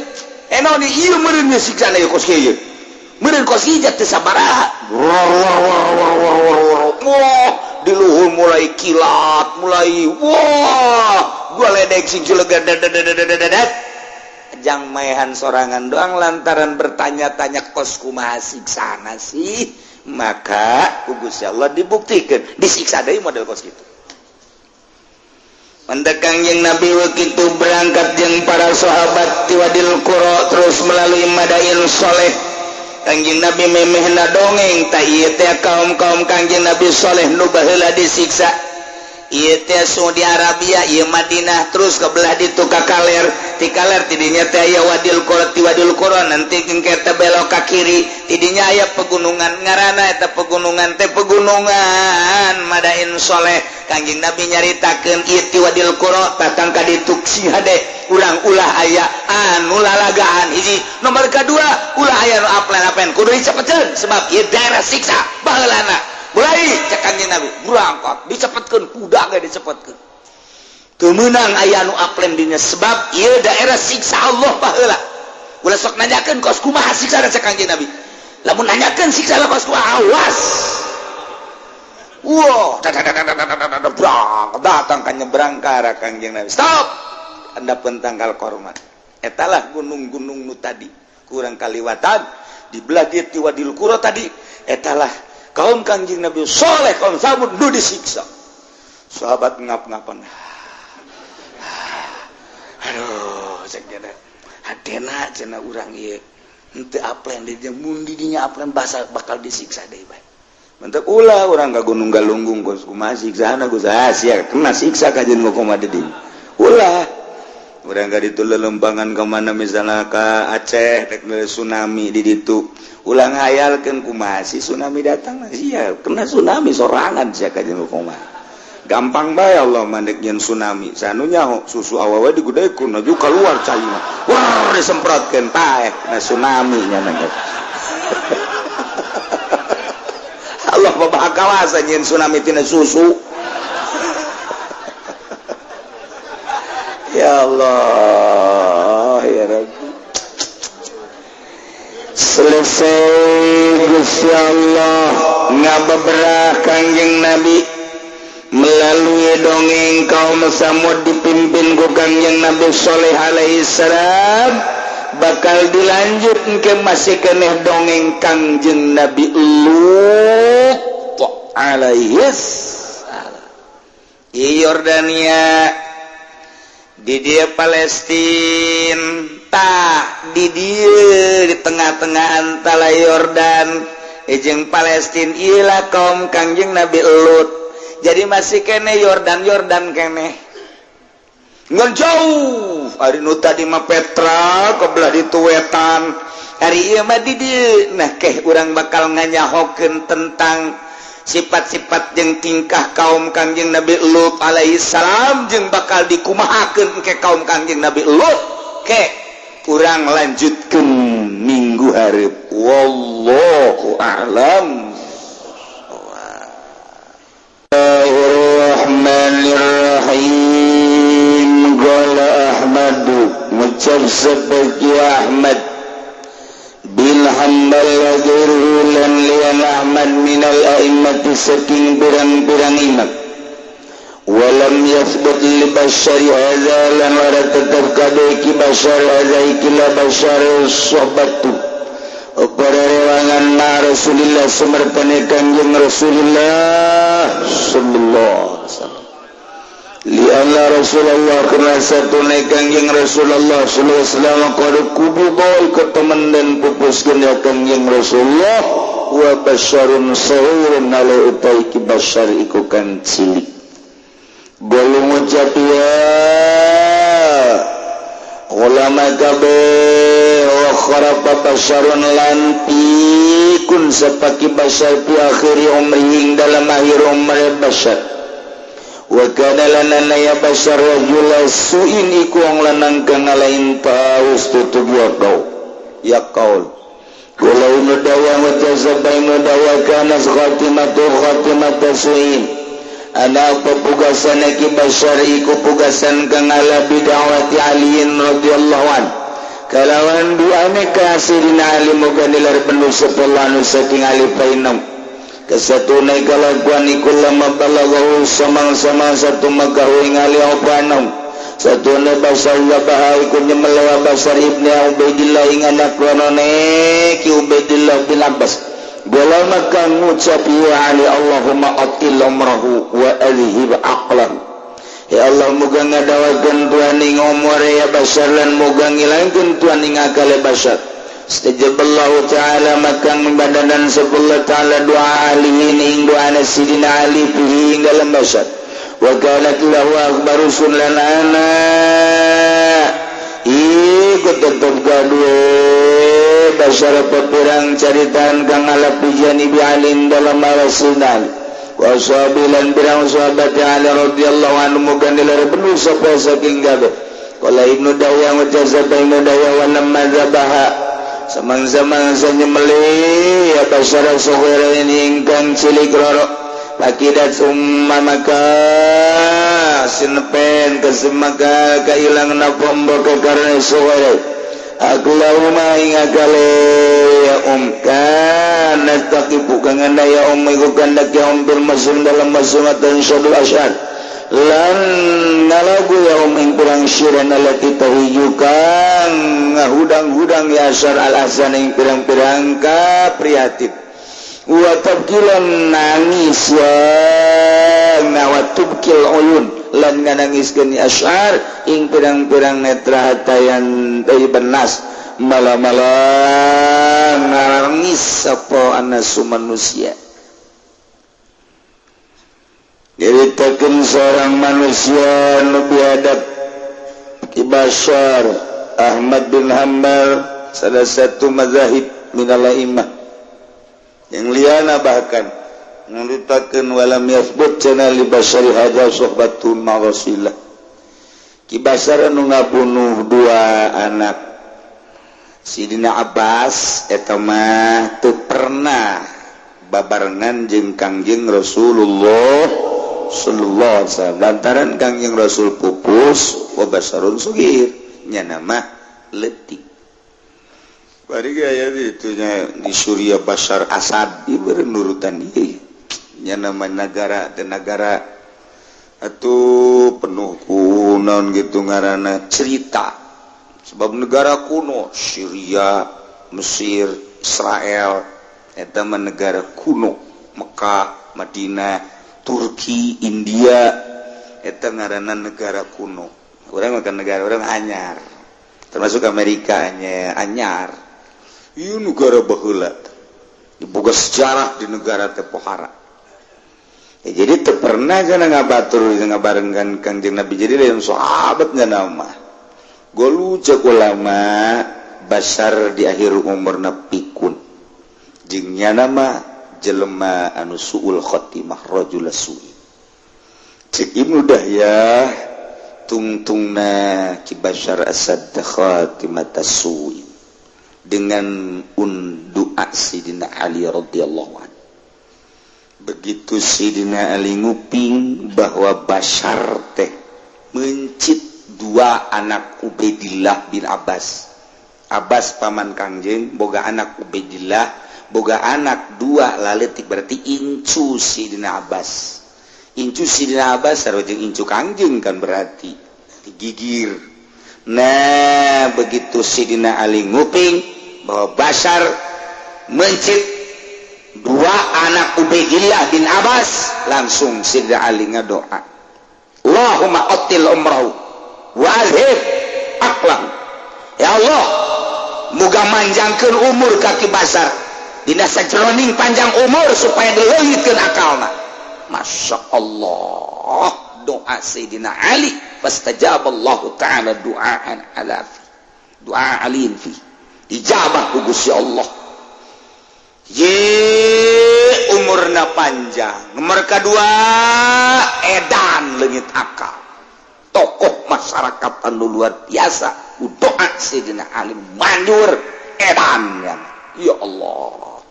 Naon ieu meureun ieu siksana ieu kos kieu. Meureun kos ieu teh sabaraha. Wah, di luhur mulai kilat, mulai wah, gua ledek sing cilegan dadat. Jang maehan sorangan doang lantaran bertanya-tanya kos kumaha siksana sih. Maka ku Gusti Allah dibuktikan disiksa deui model kos kitu. Mendekang yang Nabi begitu berangkat yang para sahabat di Wadil Qura terus melalui Madain Soleh. Kangjeng Nabi memehna dongeng ta ieu teh kaum-kaum Kangjeng Nabi Soleh nu baheula disiksa. Ieu teh Saudi Arabia, ieu Madinah terus ke belah ditu ka Kaler. Ti Kaler tidinya teh aya Wadil Qura, ti Wadil Qura nanti engke teh belok ka kiri, tidinya aya pegunungan ngaranna eta pegunungan teh pegunungan Madain Soleh. Kanjeng Nabi nyaritakeun ieu ti Wadil Qura datang ka ditu hade urang ulah aya anu lalagaan hiji nomor kedua ulah aya nu aplen-aplen kudu dicepetkeun sebab ieu daerah siksa baheulana mulai cek Kanjeng Nabi berangkat dicepetkeun kuda ge dicepetkeun teu meunang aya nu aplen dinya sebab ieu daerah siksa Allah baheula ulah sok nanyakeun kos kumaha siksa cek Kanjeng Nabi lamun nanyakeun siksa kos kumaha awas. Wow, datang kan nyebrang ke arah Kanjeng Nabi. Stop, anda pentanggal kormat. Etalah gunung-gunung nu tadi kurang kaliwatan di belah dia ti Wadil Qura tadi. Etalah kaum Kanjeng Nabi Saleh kaum Samud nu disiksa. Sahabat ngap-ngapan. Aduh, cek jana. Hadena cenah urang ieu. Henteu aplen di mun di dinya aplen bakal disiksa deui bae. Mentek ulah orang ka gunung galunggung kos kumaha siksana Gus sia kena siksa kajen kumaha di dieu. Ulah urang ka ditu lelempangan ka mana misalna ka Aceh rek tsunami di ditu. Ulah ngayalkeun kumaha si tsunami datang sia kena tsunami sorangan sia kajen kumaha. Gampang bae Allah mandek nyen tsunami. Sanunya susu awawe digudekeun aju keluar cai mah. Wah disemprotkeun taeh kena tsunami nya nangka. Allah bapak kawasa nyen tsunami tina susu. Ya Allah ya Rabbi. Selesai Gusti Allah ngabeberah Kanjeng Nabi melalui dongeng kaum Samud dipimpin ku Kanjeng Nabi Saleh alaihi salam. Bakal dilanjut ke masih keneh dongeng Kanjeng Nabi Lut alaihi salam. Yordania di dia Palestina tah di dia di tengah-tengah antara Yordan jeung Palestina ialah kaum Kanjeng Nabi Lut. Jadi masih keneh Yordan keneh ngan jauh hari nu tadi mah Petra kebelah ditu wetan hari ieu mah di dieu nah keh urang bakal nganyahokeun tentang sifat-sifat jeung tingkah kaum Kanjeng Nabi Lut alaihi salam jeung bakal dikumahakeun ke kaum Kanjeng Nabi Lut ke urang lanjutkeun minggu hareup wallahu a'lam. Bismillahirrahmanirrahim. Qala Ahmad ngucap sebagai Ahmad Imam Ahmad minal a'immati saking pirang-pirang imam walam yathbut li basyari hadza lan lara tetep kadhe ki basyar hadza ikila basyar sohbatu para rewangan na Rasulillah semertane Kanjeng Rasulullah sallallahu alaihi wasallam li anna Rasulullah karena satune Kanjeng Rasulullah sallallahu alaihi wasallam qad kubudai ketemen dan pupuskeun ya Kanjeng Rasulullah wa basyarun sahirun ala utai ki basyar iku kan cilik golong ucap ya ulama kabeh wa kharafa basyarun lan pikun sapaki basyar fi akhiri umri dalam akhir umri basyar wa kana lana ya basyar rajul su'in iku wong lanang kang lain taus tutup ya qaul kula unudawa wa tazabainu dawa kana khatimatu su'in ana pepugasan ki basyar iku pugasan kang ala bid'awati aliin radhiyallahu an kalawan duane kasirina ali moga nilar penuh sepelanu saking ali painam kesatune kalakuan iku lama balaghu samang-samang satu magawe ngali opanam satune basar bahai iku nyemelawa basar ibni Ubaidillah ing anak ronone ki Ubaidillah bin Abbas bola maka ngucap ya ali Allahumma atil umrahu wa alhib aqlan ya Allah muga ngadawakeun Tuhan ing umur ya basar lan muga ngilangkeun Tuhan ing akal basar istajaballahu ta'ala maka membadanan sebelah ta'ala doa alihin ing doa sidina ali fihi ing dalam basar wa kanat lahu akbaru sunan ana ikut tetap gaduh basyar pepirang caritaan kang ala pijani bi'alin dalam arasunan wa sahabilan birang sahabat Ali radhiyallahu anhu muga nilar penuh sapa saking gaduh kala Ibnu Dawya mutazabba Ibnu Dawya wa lamma zabaha samang-samang sanyemeli ya basyar sohira ini ingkang cilik roro pakidat summa maka sinepen kesemaka kailang napombo ke karena sohira Allahumma ingakale ya kana taqibu kang anda ya iku kandak ya bermasuk dalam masumatan syadul asyad lan ngalagu ya ing kurang syiran alati tahiyukan ngahudang-hudang ya asyar al-azan ing pirang-pirang kapriatif wa tabkilan nangis ya nawatubkil uyun lan nganangiskeun asyar ing pirang-pirang netra hatayan dari benas malam-malam nangis sapa anasu manusia diritakeun seorang manusia nu biadab Basyar Ahmad bin Hanbal salah satu mazahib minal a'immah yang liana bahkan nuritakeun walam yasbut cenah li basyari hadza suhbatun ma Rasulillah ki Basyar anu ngabunuh dua anak Sidina Abbas eta mah teu pernah babarengan jeung Kangjeng Rasulullah sallallahu alaihi wasallam lantaran Kangjeng Rasul pupus wa Basyarun sugir nya nama leutik bari aya ditunya di Suriah Bashar Asad diberi nurutan ieu nya nama negara dan negara atuh penuh kunaon gitu ngaranna cerita sebab negara kuno Syria, Mesir, Israel eta mah negara kuno Mekah, Madinah, Turki, India eta ngaranna negara kuno urang mah negara urang anyar termasuk Amerika anyar ieu negara baheula boga sejarah di negara teh pohara jadi teu pernah cenah ngabatur ngabarengkeun Kangjeng Nabi jadi lain sahabat cenah mah golucek ulama Basyar di akhir umurna pikun jeung nya nama jelema anu suul khotimah rajul su'i cek Ibnu Dahyah tungtungna ki Basyar asad khatimat su'i dengan doa Sidina Ali radhiyallahu anhu begitu Sidina Ali nguping bahwa Basyar teh mencit dua anak Ubaidillah bin Abbas paman Kangjeng boga anak Ubaidillah boga anak 2 laletik berarti incu Sidina Abbas. Incu Sidina Abbas sareng incu Kangjeng kan berarti digigir. Nah, begitu Sidina Ali nguping bahwa Bashar mencit 2 anak Ubaidillah bin Abbas, langsung Sidina Ali ngadoa, Allahumma atil umrahu wa alhif aqlah. Ya Allah, muga manjangkeun umur kaki Bashar, dina sajroning panjang umur supaya dileungitkeun akalna. Masya Allah, doa Sayyidina Ali, fastajaballahu ta'ala du'aan alafi, doa alin fi, dijabah ku Gusti Allah. Umurna panjang. Nomor kedua, edan leungit akal, tokoh masyarakat anu luar biasa. Doa Sayyidina Ali manjur edan ya Allah.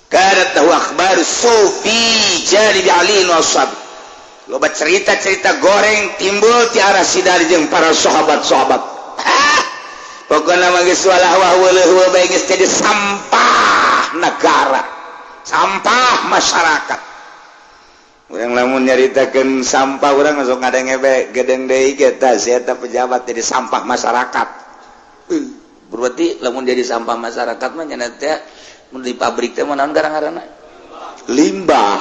Kanat tahu akhbar sufi jadi di Ali wasab. Loba cerita-cerita goreng timbul ti arah sidari jeung para sahabat-sahabat. Pokokna mah geus walah wah bae geus jadi sampah negara, sampah masyarakat. Urang lamun nyaritakeun sampah urang sok ngadenge bae gedeng deui ge tah sia teh pejabat jadi sampah masyarakat. Berarti lamun jadi sampah masyarakat mah nya teh mun di pabrik teh naon garang-garangna? Limbah.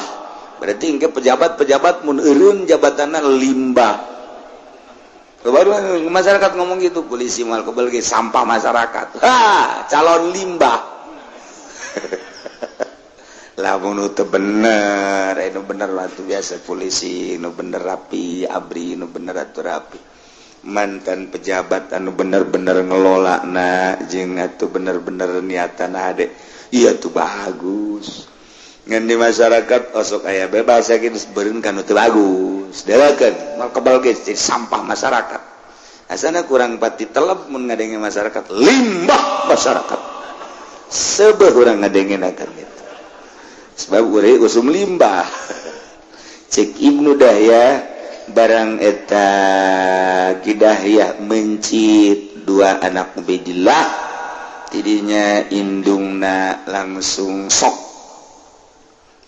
Berarti engke pejabat-pejabat mun eureun jabatanna limbah. Baru masyarakat ngomong gitu, polisi mal kebal ge sampah masyarakat. Calon limbah. Lamun teu bener, anu bener atuh biasa polisi, nu bener rapi, abri nu bener atuh rapi. Mantan pejabat anu bener-bener ngelola jeung atuh bener-bener niatana ade. Iya tuh bagus. Ngan di masyarakat osok aya bebas gitu beureun kan teu bagus. Deukeun mal kebal ge jadi sampah masyarakat. Asana kurang pati telep mun ngadenge masyarakat limbah masyarakat. Sebeuh urang ngadengenakeun itu. Sebab urang usum limbah. Cek Ibnu Dahya barang eta Kidahyah mencit 2 anak Ubaidillah, tidinya indungna langsung sok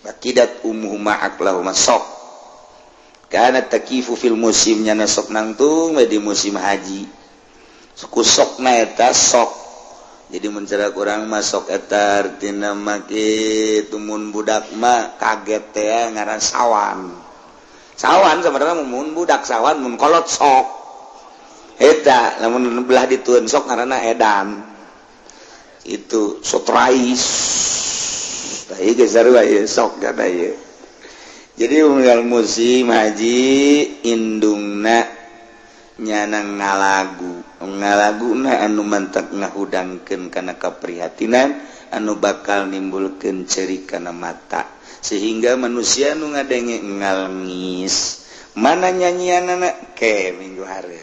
bakidat ummuhuma aklahuma sok kana takifu fil musimnya sok nangtung di musim haji suku sokna eta sok jadi mencerak orang masuk eta artina make tumun budak mah kaget teh ngaran sawan sebenarnya mun budak sawan mun kolot sok eta lamun belah ditueun sok ngaranna edan itu sotrais tadi gesarua ya sok kata ya. Jadi unggal musim haji indungna nyanang ngalaguna anu mantak ngahudangkeun kana kaprihatinan anu bakal nimbulkeun ceuri kana mata sehingga manusia nu ngadenge ngalngis mana nyanyianana ke minggu hari.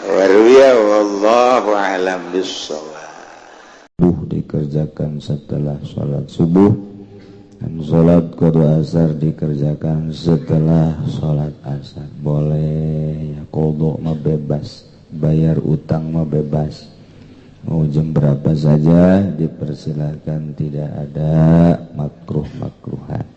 Warwiya wallahu a'lam bissawab. Dikerjakan setelah sholat subuh dan sholat qada asar dikerjakan setelah sholat asar. Boleh ya, qada mah bebas, bayar utang mah bebas, mau jam berapa saja dipersilakan, tidak ada makruhan.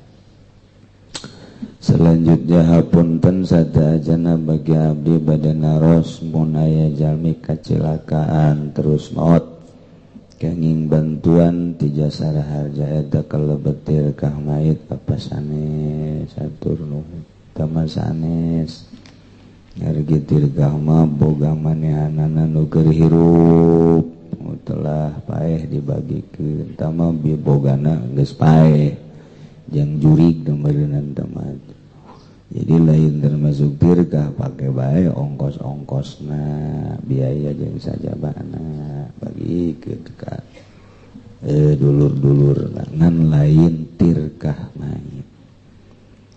Selanjutnya hapunten sadayana bagi abdi badana ros mun aya jalmi kacelakaan terus maut kenging bantuan ti jasara harja eta kalebetir kah mayit apa sanes atur nuhun tama sanes ngargi tirgah mah boga manehanana nu keur hirup telah paeh dibagikeun tama bibogana geus paeh jang jurig nomeureunna tama. Jadi lain termasuk tirkah pakai bae ongkos-ongkosna biaya jeung sajabana bagi ke dulur-dulur ngan lain tirkah mayit.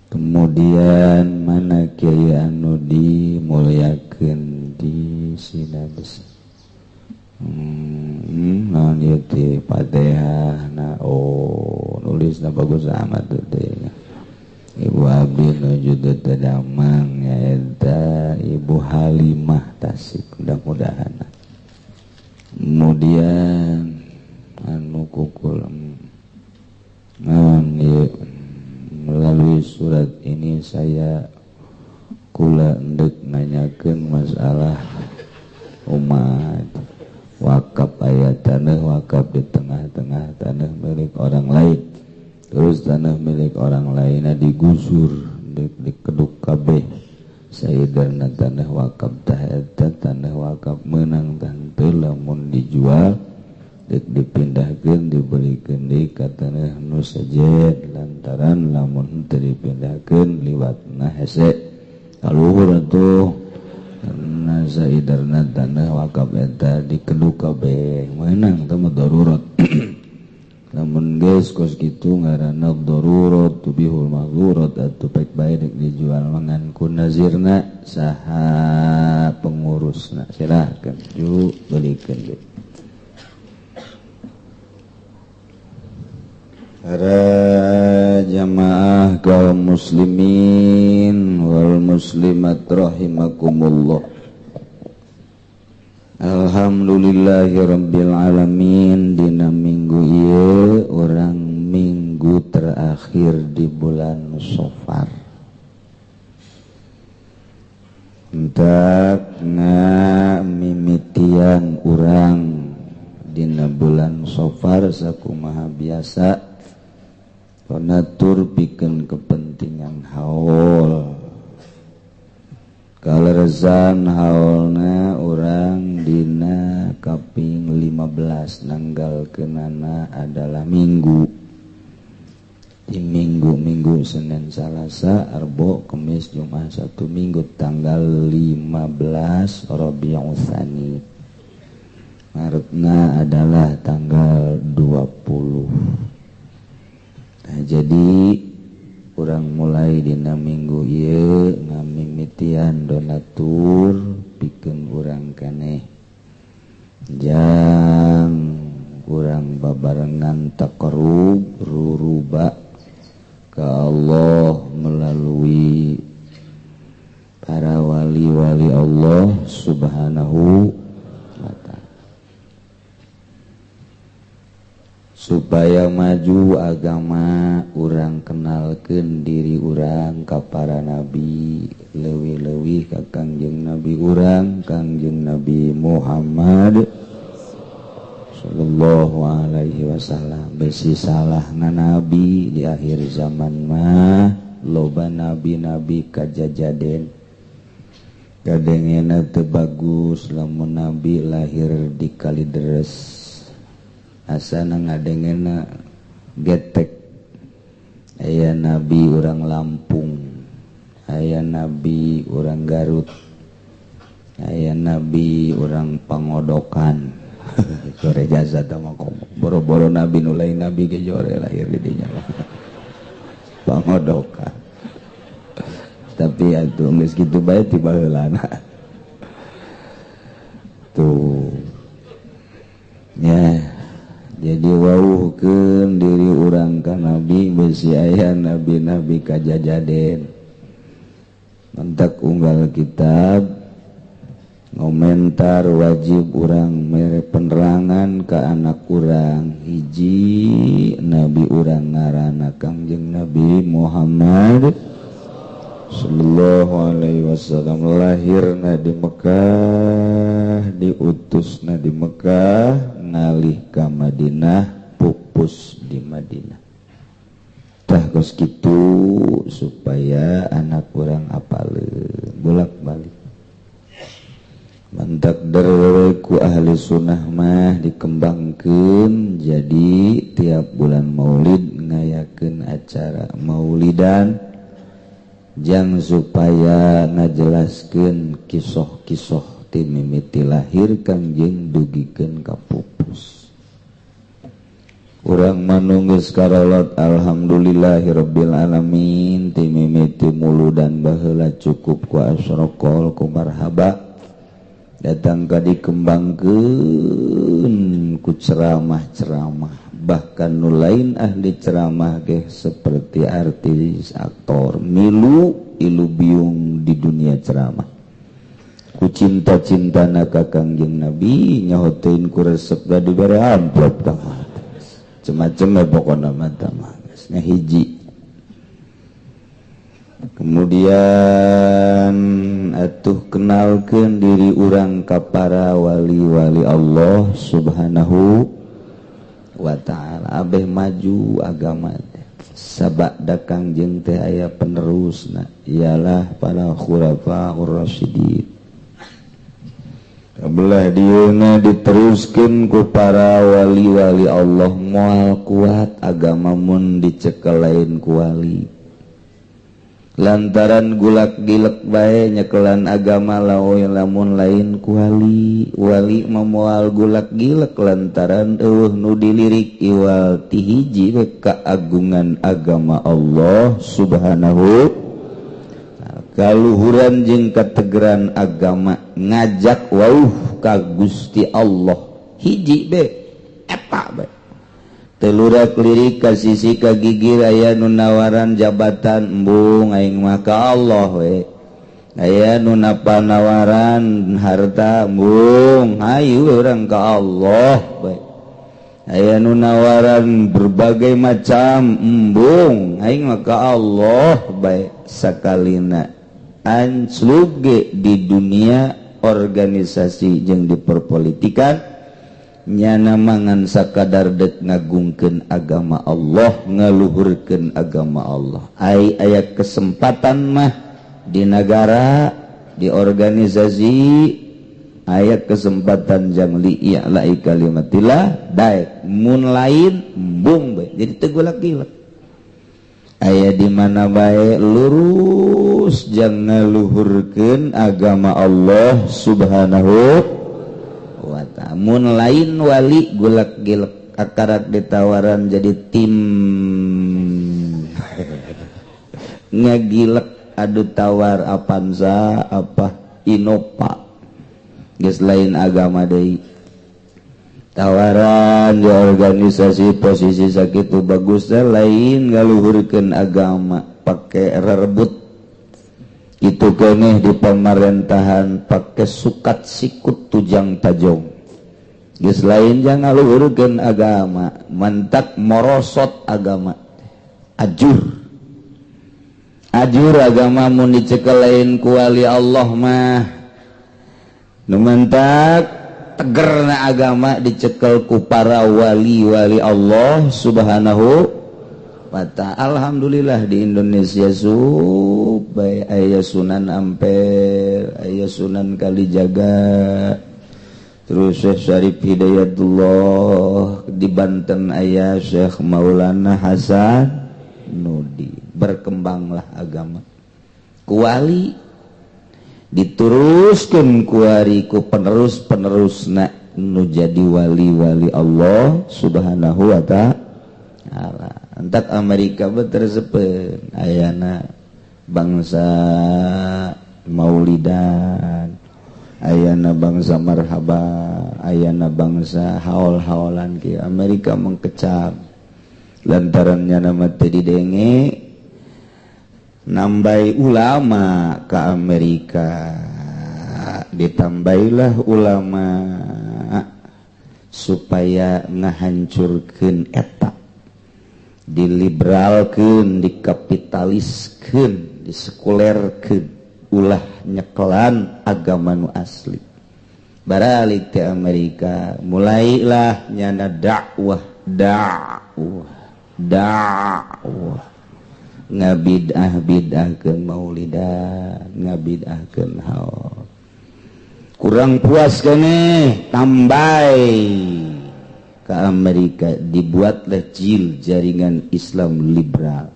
Kemudian mana kiai anu dimulyakeun di Sinabes naon ieu teh Fatihahna nulisna bagus amat teh. Ibu abdi nuju tedamang nyaeta Ibu Halimah Tasik, mudah-mudahan. Kemudian anu ku ini saya kula endek nanyakeun masalah umat wakaf aya tanah wakaf di tengah-tengah tanah milik orang lain, terus tanah milik orang lainnya digusur di keduk kabeh sayedarna tanah wakaf tah eta tanah wakaf meunang teu lamun dijual dek dipindahkeun dibelikeun deui ka tanah nu sajed lantaran lamun teu dipindahkeun liwatna hese kaluhur atuh karena sayedarna tanah wakaf eta dikeduk kabeh meunang teh mah darurat lamun geus kos kitu ngaranna darurat tubihul mahzurat atuh pek bae dek dijual mangan ku nazirna saha pengurusna silahkeun yuk belikeun deui. Para jamaah kaum muslimin wal muslimat rahimakumullah. Alhamdulillahirabbil alamin. Dina minggu ieu urang minggu terakhir di bulan Safar. Hendak ngamimitian urang dina bulan Safar sakumaha biasa konatur pikeun kepentingan haul. Kaleresan haulna urang dina kaping 15 nanggalkeunana adalah minggu. Di minggu Senin Salasa Arbo Kemis Jumat Sabtu Minggu tanggal 15 Rabiul Tsani. Maretna adalah tanggal 20. Nah, jadi urang mulai dina minggu ieu ngamimitian donatur pikeun urang keneh jang urang babarengan taqarrub ruruba ka Allah melalui para wali-wali Allah Subhanahu wa ta'ala supaya maju agama urang kenalkeun diri urang ka para nabi leuwih-leuwih ka Kangjeng Nabi urang Kangjeng Nabi Muhammad sallallahu alaihi wasallam. Besi salahna nabi di akhir zaman mah loba nabi-nabi kajajaden kadengena teu bagus lamun nabi lahir di Kalideres asana ngadengena getek. Aya nabi urang Lampung, aya nabi urang Garut, aya nabi urang Pangodokan. Jore jasa tama komo boro-boro nabi nu lain nabi ge jore lahir di dinya Pangodokan. Tapi atuh geus kitu bae ti baheulana tuh ya. Jadi wawuhkeun diri urang ka nabi besi aya nabi-nabi kajajaden. Mentak unggal kitab ngomentar wajib urang mere penerangan ka anak urang hiji nabi urang ngaranna Kangjeng Nabi Muhammad sallallahu alaihi wasallam lahirna di Mekah diutusna di Mekah ngalih ka Madinah pupus di Madinah. Tah geus kitu supaya anak urang apaleun bolak-balik. Mantak derwe ku ahli sunnah mah dikembangkeun jadi tiap bulan Maulid ngayakeun acara Maulidan jang supaya ngajelaskeun kisah-kisah ti mimiti lahir Kangjeng dugikeun ka pupus. Urang manunggeus karolot alhamdulillahirabbil alamin ti mimiti muludan baheula cukup ku asraqol ku marhaba datang ka dikembangkeun ku ceramah-ceramah bahkan nu lain ahli ceramah ge seperti artis aktor milu ilu biung di dunia ceramah ku cinta-cintana ka Kangjeng Nabi nyahoteun ku resep da dibere amplop tah macem-macem pokona mah tah mah hiji Kemudian atuh kenalkeun diri urang ka para wali-wali Allah Subhanahu wa ta'ala. Abeh maju agama teh sabada Kangjeng teh aya penerusna, ialah para khulafaur rasyidin. Kabelah dieuna diteruskeun ku para wali-wali Allah, moal kuat agama mun dicekel lain ku wali. Lantaran gulak gilek bae nyekelan agama lamun lain ku wali. Wali memoal gulak gilek lantaran nu dilirik iwal tihiji keagungan agama Allah Subhanahu. Kaluhuran jeung kategeran agama ngajak wauh ka Gusti Allah hiji be eta be. Telurak lirik ka sisi ka gigir aya nu nawaran jabatan embung aing mah ka Allah we. Aya nu nawaran harta embung hayu urang ka Allah we. Aya nu nawaran berbagai macam embung aing mah ka Allah bae. Sakalina anslug di dunia organisasi jeung di perpolitikan nyana mangan sakadar dek ngagungkeun agama Allah, ngaluhurkeun agama Allah. Aya kesempatan mah di negara, di organisasi, aya kesempatan jang li i'la'i kalimatillah daek mun lain embung bae. Jadi teu gulak-gilek. Aya di mana bae lurus jang ngaluhurkeun agama Allah Subhanahu wa ta'ala. Mun lain wali gulak gilek akarat ditawaran jadi tim ngagilek adu tawar Avanza apa Innova geus lain agama deui. Tawaran di organisasi posisi sakitu bagusnya lain ngaluhurkeun agama pake rerebut itu keneh di pemerintahan pake sukat sikut tujang tajong geus lain jang ngaluhurkeun agama mentak morosot agama ajur agama mun dicekel lain ku wali Allah mah nu mentak tegerna agama dicekel ku para wali-wali Allah Subhanahu wa ta'ala. Alhamdulillah di Indonesia supaya aya Sunan Ampel, aya Sunan Kalijaga, terus Syekh Syarif Hidayatullah, di Banten aya Syekh Maulana Hasan Nudi. Berkembanglah agama ku wali dituruskeun ku ari ku penerus-penerusna nu jadi wali-wali Allah Subhanahu wa ta'ala. Entak Amerika beterseupeun ayana bangsa maulidan, ayana bangsa marhaba, ayana bangsa haol-haolan ki Amerika mengkecap lantaran nya nama teu didenge nambai ulama ke Amerika, ditambailah ulama supaya ngahancurkeun eta, diliberalkeun, dikapitaliskeun, disekulerkeun, ulah nyekelan agama nu asli. Baralik ke Amerika mulailah nyana dakwah ngabid'ah-bid'ahkeun maulidan, ngabid'ahkeun haul. Kurang puas keneh tambai ke Amerika dibuatlah JIL, jaringan Islam liberal.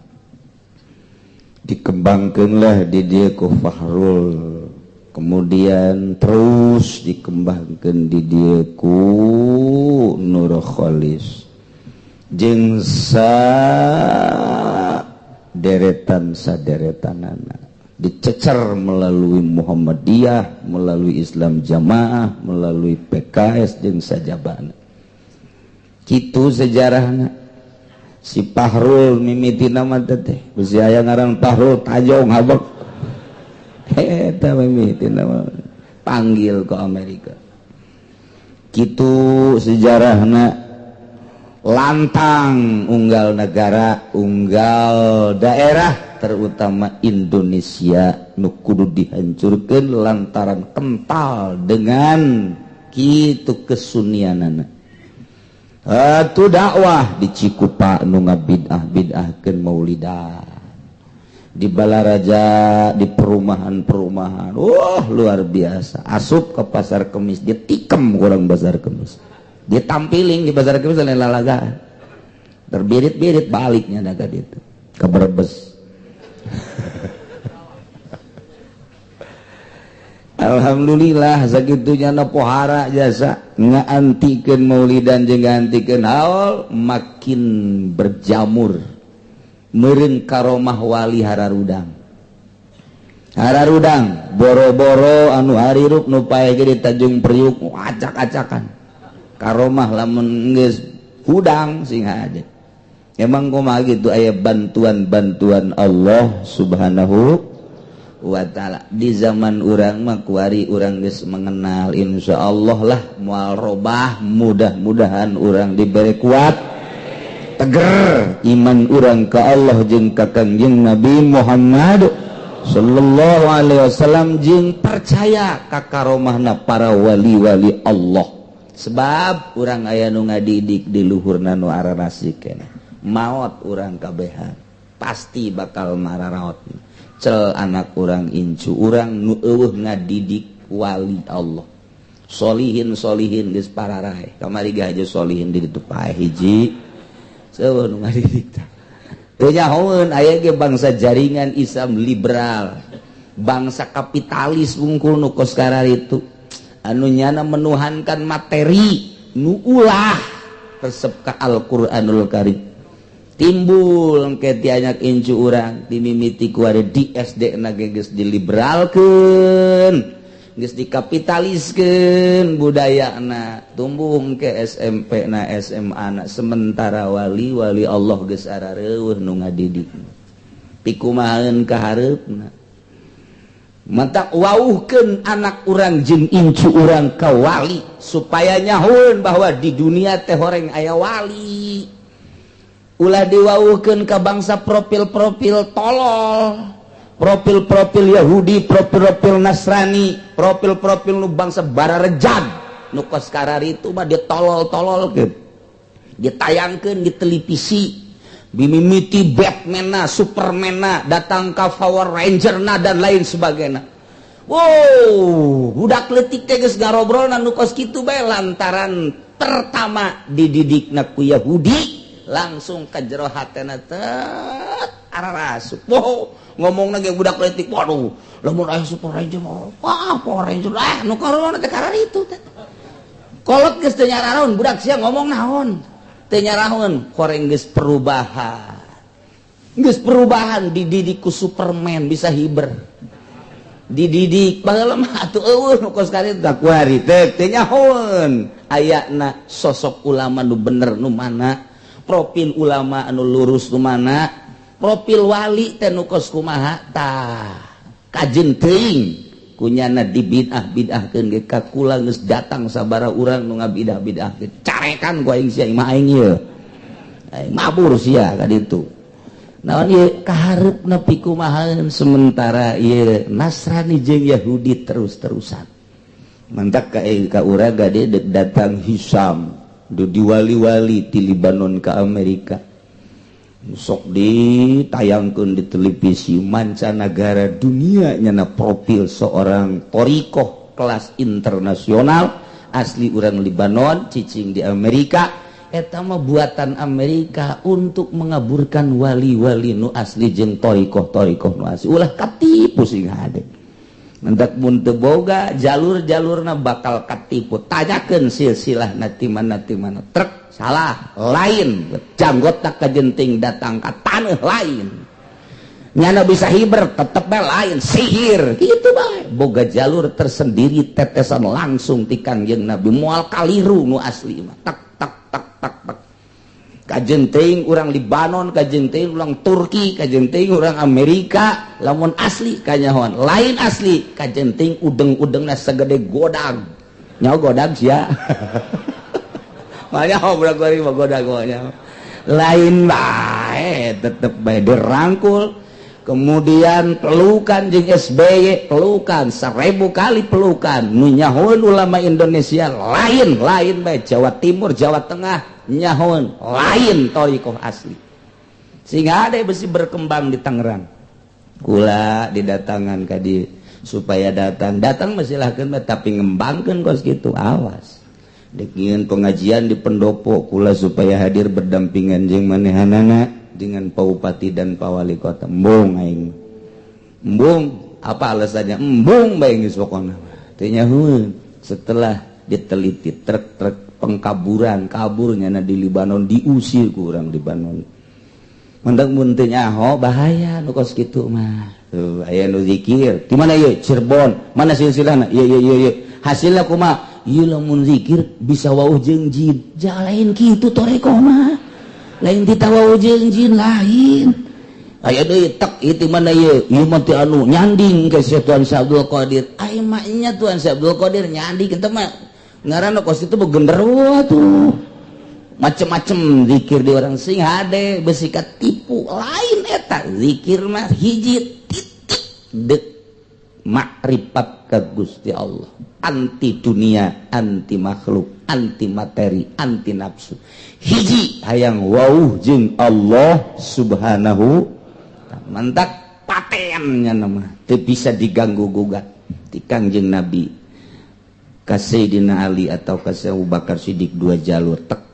Dikembangkanlah di dia ku Fahrul, kemudian terus dikembangkan di dia ku Nur Khalis jeung saderetanana dicecer melalui Muhammadiyah, melalui Islam Jamaah, melalui PKS jeung sajabana. Kitu sejarahna. Si Fahrul mimiti nama teh bisi aya ngaran Fahrul Tajong habek. Eta mimiti nama panggil ke Amerika. Kitu sejarahna. Lantang unggal negara, unggal daerah terutama Indonesia nu kudu dihancurkeun lantaran kental dengan kitu kesunianana. Atuh dakwah di Cikupa nu ngabid'ah-bid'ahkeun maulidan. Di Balaraja, di perumahan-perumahan. Wah, luar biasa. Asup ke pasar Kemis, dia tikem kurang pasar Kemis. Dia tampiling di pasar Kemis dan lalagaan. Terbirit-birit baliknya naga itu ke Brebes. Alhamdulillah sagitunya na pohara jasa ngaantikeun maulidan jeung ngaantikeun haul makin berjamur meureun karomah wali hararudang boro-boro anu harirup nu paeh ge di Tanjung Priuk acak-acakan karomah lamun geus hudang sing hade. Emang kumaha gitu aya bantuan Allah Subhanahu wa ta'ala. Di zaman urang mah kuari urang geus mengenal insyaallah lah moal robah, mudah-mudahan urang diberi kuat teger iman urang ka Allah jeung ka Kangjeng Nabi Muhammad sallallahu alaihi wasallam jeung percaya ka karomahna para wali-wali Allah. Sebab urang aya nu ngadidik di luhurna nu arana sikeun maot urang kabehan pasti bakal mararaot cel anak urang incu urang nu eueuh ngadidik wali Allah solihin geus pararae kamari gaje solihin di ditu pae hiji seueuh nu ngadidik teu nyahoeun aya ge bangsa jaringan Islam liberal bangsa kapitalis wungkul nu kos kararitu anu nyana menuhankan materi nu ulah resep ka Al-Qur'anul Karim timbul engke ti anyak incu urang dimimiti ku ari di SD na geus diliberalkeun geus dikapitaliskeun budayana tumbuh engke SMP na SMA na sementara wali Allah geus arareueuh nu ngadidik pikumaheun ka hareupna mata wauhkeun anak urang jeung incu urang ka wali supaya nyahoeun bahwa di dunia teh horeng aya wali. Ulah diwauhkeun ka bangsa profil-profil tolol, profil-profil Yahudi, profil-profil Nasrani, profil-profil nu bangsa bararejag nu kos karari itu mah ditolol-tololkeun ditayangkeun di televisi bimimiti Batman-na, Superman-na datang ka Power Ranger-na dan lain sebagainya. Wow, budak leutik teh geus ngarobrolna nu kos kitu bae lantaran pertama dididikna ku Yahudi langsung ka jero hatena tet ararasup. Wow, ngomongna ge budak leutik, waduh, lamun aya Super Ranger wah Power Ranger nu karona teh karari itu teh. Kolot geus teu nyaraon budak sia ngomong naon? Teu nyaraon, koreng geus perubahan. Geus perubahan dididik ku Superman bisa hiber. Dididik baheula mah atuh eueuh nu kos kari teh kuari teh teu nyahoeun. Ayana sosok ulama nu bener nu mana? Profil ulama anu lurus nu mana? Profil wali teh nu kos kumaha tah kajeun teuing kunyana dibid'ah-bid'ahkeun ge ka kula geus datang sabara urang nu ngabid'ah-bid'ahkeun carekan ku aing sia imah aing ieu aing mabur sia ka ditu naon ieu kahareupna pikumahaeun sementara ieu Nasrani jeung Yahudi terus-terusan mantak ka urang gade deuk datang Hisam du di wali-wali ti Libanon ka Amerika sok ditayangkeun di televisi mancanagara dunia nyana profil seorang torikoh kelas internasional asli urang Libanon cicing di Amerika eta mah buatan Amerika untuk mengaburkan wali-wali nu asli jeung torikoh nu asli ulah katipu sing hade mendak mun teu boga jalur-jalurna bakal katipu tanyakeun silsilahna ti mana trek salah lain janggotna kajenting datang ka taneuh lain nyana bisa hiber tetep bae lain sihir kitu bae boga jalur tersendiri tetesan langsung ti Kangjeng Nabi moal kaliru nu asli mah tak kajenting urang Libanon kajenting urang Turki kajenting urang Amerika lamun asli kanyahoan lain asli kajenting udeng-udengna segede godag nyaho godag sia makanya obrak gori mah godag lain bae tetep bae dirangkul kemudian pelukan jeung SBY pelukan 1000 kali pelukan nu nyahoeun ulama Indonesia lain bae Jawa Timur Jawa Tengah nyahoeun lain thariqah asli sehingga ada besi berkembang di Tangerang kula didatangan ka dieu supaya datang mesilahkeun tapi ngembangkeun kos kitu awas dek nyieun pengajian di pendopo kula supaya hadir berdampingan jeung manehanana dengan Pak Bupati dan Pak Wali Kota embung aing embung apa alasannya embung bae geus pokona teh nyahoeun setelah diteliti truk pengkaburan kaburnya di Libanon diusir ku urang Libanon mendak mun teu nyaho bahaya nu kos kitu mah tuh aya nu zikir di mana ieu Cirebon mana silsilahna ieu hasilna kumaha ieu lamun zikir bisa wauh jeung jin jalain kitu thariqah mah lain ditawau jeung jin lain aya deui tek itu mana ieu mah teh anu nyanding ke Tuan Syekh Abdul Qadir ai mah nya Tuan Syekh Abdul Qadir nyanding kitu mah ngaranna kos itu genderuwo tuh macem-macem zikir di orang sing hade besi tipu lain eta zikir mah hiji titik dek makrifat ka Gusti Allah anti dunia anti makhluk anti materi anti nafsu hiji hayang wauh jeung Allah subhanahu mantak patennya nama teu bisa diganggu gugat ti Kangjeng Nabi ka Sayyidina Ali atau ka Abu Bakar Siddiq dua jalur tek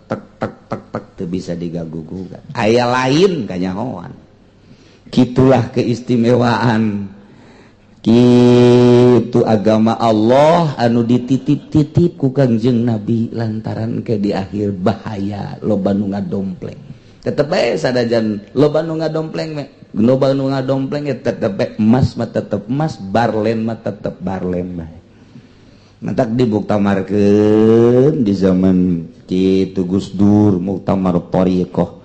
teu bisa diganggu gugat aya lain kanyahoan gitulah keistimewaan kitu agama Allah anu dititip-titip ku Kangjeng Nabi lantaran ke di akhir bahaya loba nu ngadompleng tetep bae sadajan loba nu ngadompleng tetep bae emas mah tetep emas barlen mah tetep barlen bae mantak dibuktamarkeun di zaman kitu Gus Dur muktamar thariqah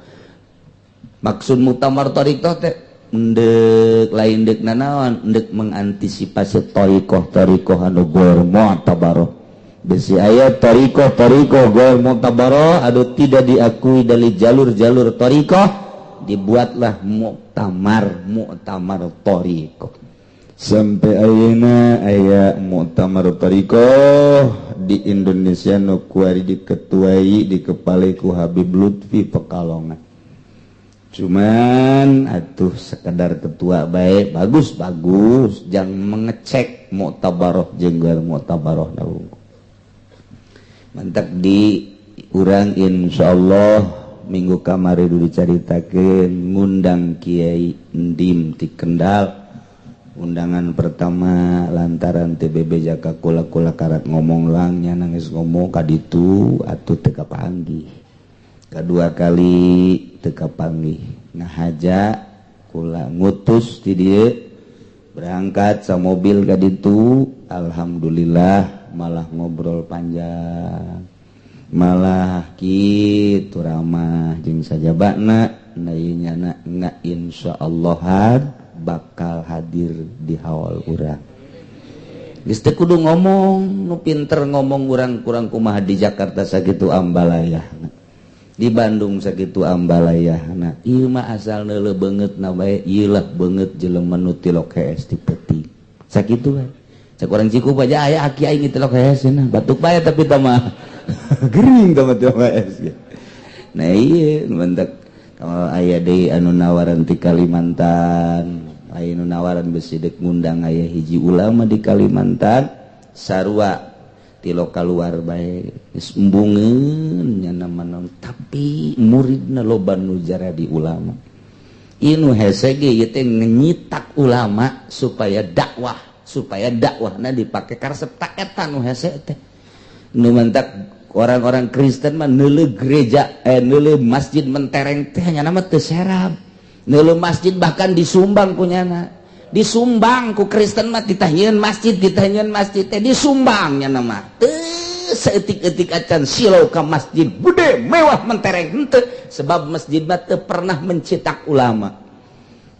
maksud muktamar thariqah teh ndek lain dek nanaon ndek mengantisipasi thariqah anu ghair mu'tabarah besi aya thariqah ghair mu'tabarah anu tidak diakui dari jalur-jalur thariqah dibuatlah muktamar thariqah sampai ayeuna aya muktamar thariqah di Indonesia nu kuari diketuai dikepalai ku Habib Lutfi Pekalongan cuman atuh sekedar ketua baik bagus jangan mengecek muktabaroh jeung ghair muktabaroh dawu mantap di urang insyaallah minggu kamari dulu dicaritakeun ngundang Kiai Ndim ti Kendal undangan pertama lantaran TBB Jaka kula karat ngomong lang nya nangis ngomong kaditu atuh teu kapanggih kedua kali teka panggih ngahaja kula ngutus ti dieu berangkat sa mobil ka ditu alhamdulillah malah ngobrol panjang malah kitu ramah jeung sajabana naynyana insyaallah bakal hadir di haul urang geus teu kudu ngomong nu pinter ngomong urang kurang kumaha di Jakarta sakitu ambalayahna di Bandung sakitu ambalayahna ieu mah asal neuleuh beungeutna bae ieu lah beungeut jelema nu tilok hees ti peuting sakitu bae cak urang Cikupa aja aya aki aing tilok hees cenah batuk bae tapi tah mah gering tah mah tilok hees nah ieu mentek aya deui anu nawaran ti Kalimantan aya nu nawaran besi deuk ngundang aya hiji ulama di Kalimantan sarua ti lokal luar bae geus embungeun nya nama tapi muridna loba nu jaradi ulama ieu nu hese ge ieu teh nyitak ulama supaya dakwahna dipake karesep ta eta nu hese teh nu mantak orang-orang Kristen mah neuleuh gereja neuleuh masjid mentereng teh nya nama teu serab neuleuh masjid bahkan disumbang kunyana disumbang ku Kristen mah ditahieun masjid teh disumbangnya nama teu saeutik-eutik acan silau ka masjid bude mewah mentereng henteu sebab masjid mah teu pernah mencetak ulama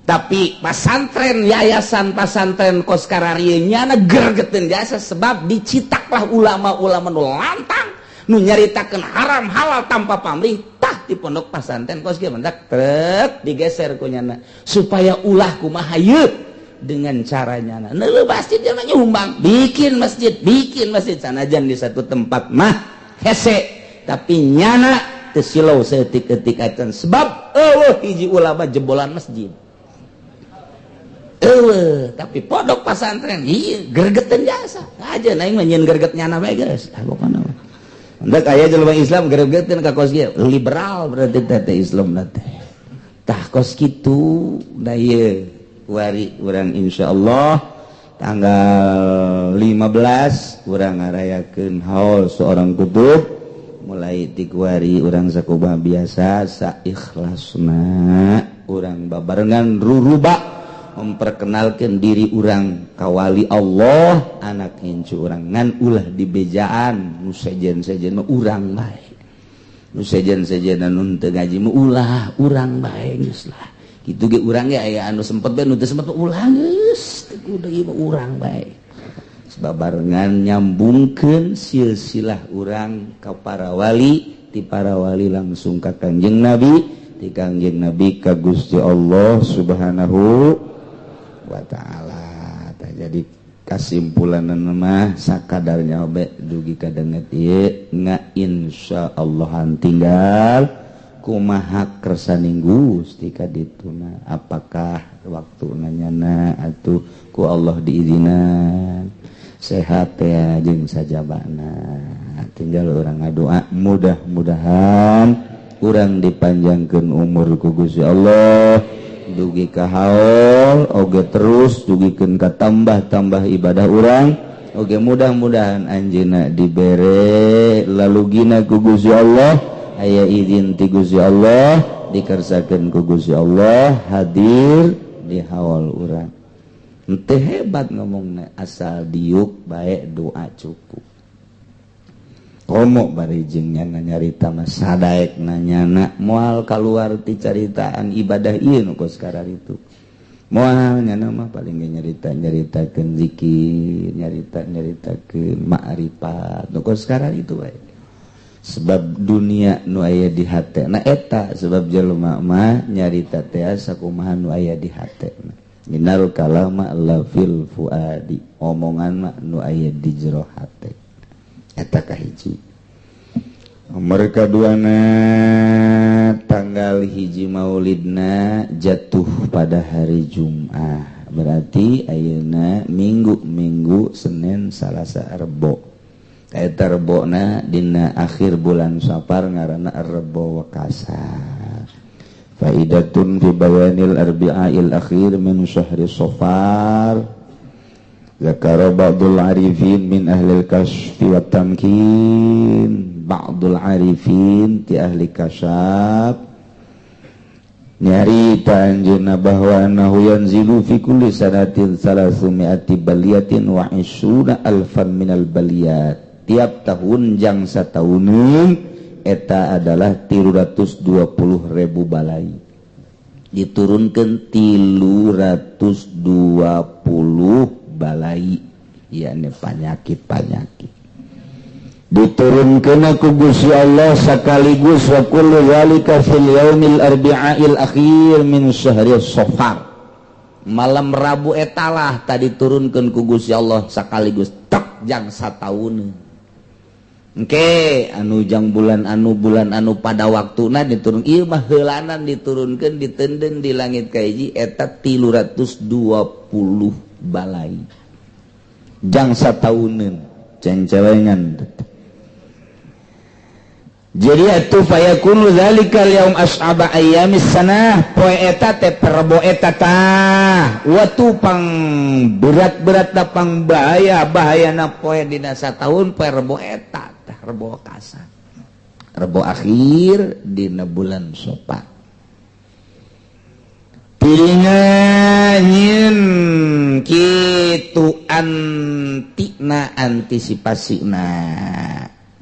tapi pasantren yayasan pasantren koskararieu nya gergeteun jasa sebab dicitaklah ulama-ulama nu lantang nu nyaritakeun haram halal tanpa pamrih tah di pondok pesantren kos kieu mendak trek digeser ku nyana supaya ulah kumaha ieu dengan caranya neuleuh masjid jangan nyumbang bikin masjid sanajan di satu tempat mah hese tapi nyana teu silau saeutik-eutik acan sebab eueuh hiji ulama jebolan masjid tapi pondok pesantren ieu gregetan jasa aja aing mah nyeun greget nyana bae geus pokona hendak aya jelema Islam gregetan ka kos kieu liberal berarti teh Islam teh tah kos kitu da ieu kuari urang insyaallah tanggal 15 urang ngarayakeun haul seorang kutub mulai ti kuari urang sakumaha biasa saikhlasna urang babarengan ruruba memperkenalkan diri orang kawali Allah anak hincu orang ngan ulah dibejaan nu sejen-sejen mah urang bae nu sejen-sejenan nu teu ngaji mah ulah urang bae geus lah kitu ge urang ge aya anu sempet bae nu teu sempet ulah geus teu deui mah urang bae sababarengan nyambungkeun silsilah urang ka para wali ti para wali langsung ka Kangjeng Nabi ti Kangjeng Nabi ka Gusti Allah Subhanahu wa ta'ala. Jadi kesimpulan mah sakadarnya obe dugi kadanget ieu nga insyaallahan tinggal kumaha kersaning Gusti ka dituna apakah waktuna nyana atuh ku Allah diizinan sehat ya jeung sajabana tinggal urang ngadoa mudah-mudahan urang dipanjangkeun umur ku Gusti Allah dugi ka haul oge terus dugikeun ka tambah-tambah ibadah urang oge mudah-mudahan anjeunna dibere lalugina ku Gusti Allah aya izin ti Gusti Allah dikersakeun ku Gusti Allah hadir di haul urang henteu hebat ngomongna asal diuk bae doa cukup komo bari jeung nyana nyarita mah sadaek nanyana moal kaluar ti caritaan ibadah ieu nu kos kararitu moal nyana mah paling ge nyarita-nyaritakeun zikir nyarita-nyaritakeun ma'rifat nu kos kararitu bae sebab dunia nu aya di hatena eta sebab jelema mah nyarita teh sakumaha nu aya di hatena innal kalama la fil fuadi omongan mah nu aya di jero hate eta kahiji nomor kaduana tanggal hiji maulidna jatuh pada hari Jumat berarti ayeuna minggu Senin Salasa Rebo eta rebona dina akhir bulan Safar ngaranna Rebo Wakasa faidatun fi bayanil arbi'il akhir min syahri Safar zakara ba'dul arifin min ahlil kasfi wa tamkin ba'dul arifin ti ahli kasyaf nyarita anjeunna bahwa annahu yanzilu fi kulli sanatin 300 baliyatin wa 20 alfan minal baliyat tiap tahun jang satauneun eta adalah 320.000 balai diturunkeun 320 balai yakni penyakit diturunkeun ku Gusti Allah sakaligus wa kullu zalika fil yaumil arbi'il akhir min syahri Safar malam Rabu etalah tadi turunkeun ku Gusti Allah sakaligus tek jang sataun engke anu jang bulan anu pada waktuna diturun ieu mah heulanan diturunkeun diteundeun di langit kahiji eta 320 balai jang satauneun cencelengan jadi atuh fayakunu zalikal yaum as'aba ayyamis sanah poe eta teh perbo eta tah watu pang berat-berat da pang bahayana poe dina sataun poe rebo eta tah rebo kasa rebo akhir dina bulan Safar pilingan kitu antisipasina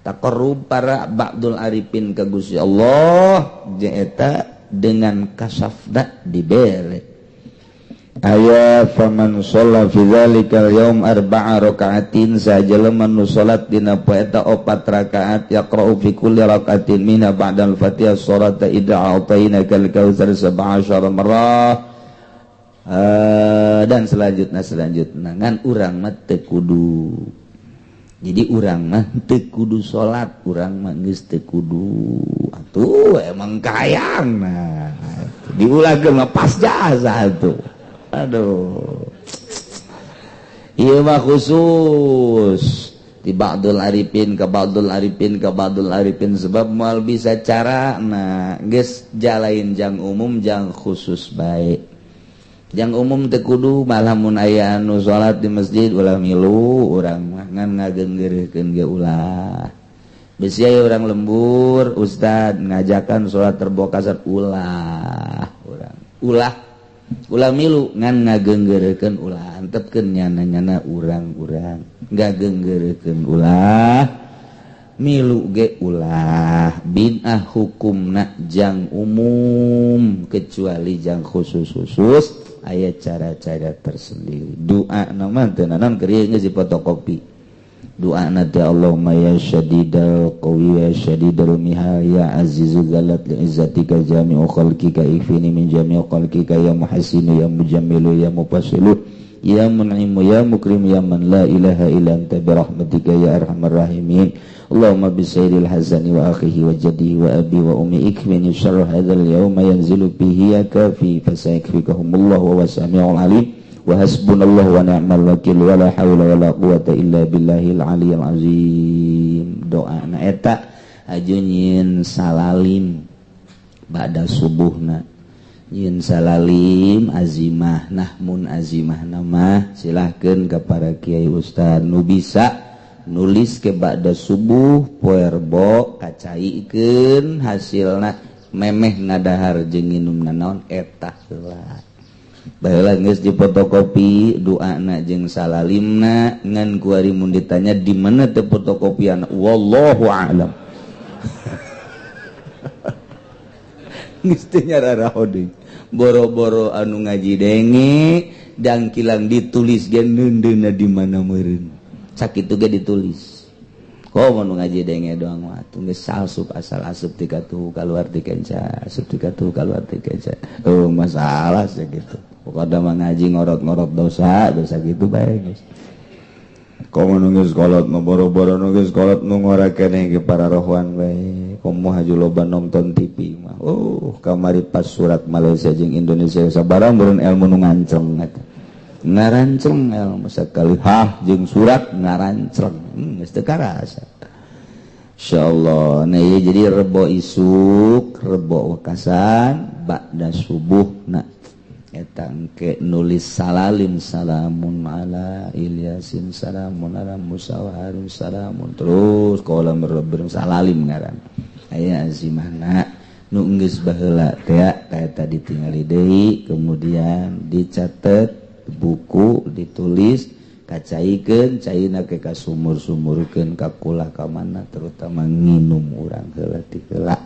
taqarrub para ba'dul arifin ka Gusti Allah jaeta dengan kasafna dibere aya faman shalla fi dzalikal yaum arba'a raka'atin sajeleman nu salat dina poe eta 4 rakaat yaqra'u fi kulli raka'atin minha ba'dal fatihah surata idza a'tainakal kautsar 17 marrah. Dan selanjutnya ngan urang mah teu kudu, jadi urang mah teu kudu salat, urang mah geus teu kudu atuh emang kayang nah diulangkeun mah pas jasa atuh. Aduh, iya mah khusus di ba'dul arifin ka ba'dul arifin sebab moal bisa cara nah geus jalain jang umum jang khusus baik. Jang umum teu kudu malah mun aya anu salat di masjid ulah milu urang mah ngan ngagenggeurkeun ge ulah. Bisi aya urang lembur ustad ngajakan salat terbokasat ulah urang. Ulah milu ngan ngagenggeurkeun ulah antepkeun nyana-nyana urang-urang ngagenggeurkeun ulah milu ge ulah binah hukumna jang umum kecuali jang khusus aya cara-cara tersendiri. Doa nama teu naon keur geus difotokopi. Doa nanti Allahumma ya syadidal qawi ya syadidal mihal ya azizu galat li izzatika jami'u khalqika ikfini min jami'u khalqika ya muhassinu ya mujammilu ya mufassilu ya mun'imu ya mukrim ya man la ilaha illa anta bi rahmatika ya arhamar rahimin. Allahumma bisairil hazani wa akhihi wa jaddihi wa abi wa ummi ikfini syarra hadzal yawma yanzilu fihi ya kafi fasayakfikahumullahu wa sami'ul alim. Wa hasbunallahu wa ni'mal wakil wa la haula wa la quwata illa billahil aliyyil azim. Doa na eta aju nyieun salalim ba'da subuhna. Nyieun salalim azimah nah mun azimah nama silahkeun ka para kiai ustad nu bisa nulis ke ba'da subuh poe rebo kacaikeun hasilna memeh ngadahar jeung nginumna naon eta heula. Baheula geus difotokopi doana jeung salalimna ngan ku ari mun ditanya di mana teh fotokopian wallahu a'lam. Geus teu nyararaho deui. Boro-boro anu ngaji denge dan kilang ditulis ge neundeuna di mana meureun. Sakitu ge ditulis. Komo nu ngaji denge doang mah geus salsup asal asup ti katuh kaluar ti kenca, asup ti katuh kaluar ti kenca. Oh masalah sakitu. Pokoknya mah ngaji ngorot-ngorot dosa gitu bae geus. Komo nu geus kolot nu boro-boro nu geus kolot nu ngorakeun ge para rohwan bae. Komo haju loba nonton TV mah. Kamari pas surat Malaysia jeung Indonesia sabarang meureun ilmu nu nganceng eta. Ngaranceng ilmu sakali jeung surat ngaranceng geus teu karasa. Insyaallah nah ieu jadi rebo isuk rebo wekasan ba'da subuhna eta engke nulis salalim salamun ala Ilyasin salamun ala Musa wa Harun salamun terus qala rabbir salalim ngaran aya azimahna nu geus baheula teh kaeta ditingali deui kemudian dicatet buku ditulis kacaikeun caina ke ka sumur-sumurkeun ka kulah ka mana terutama nginum urang heula ti heula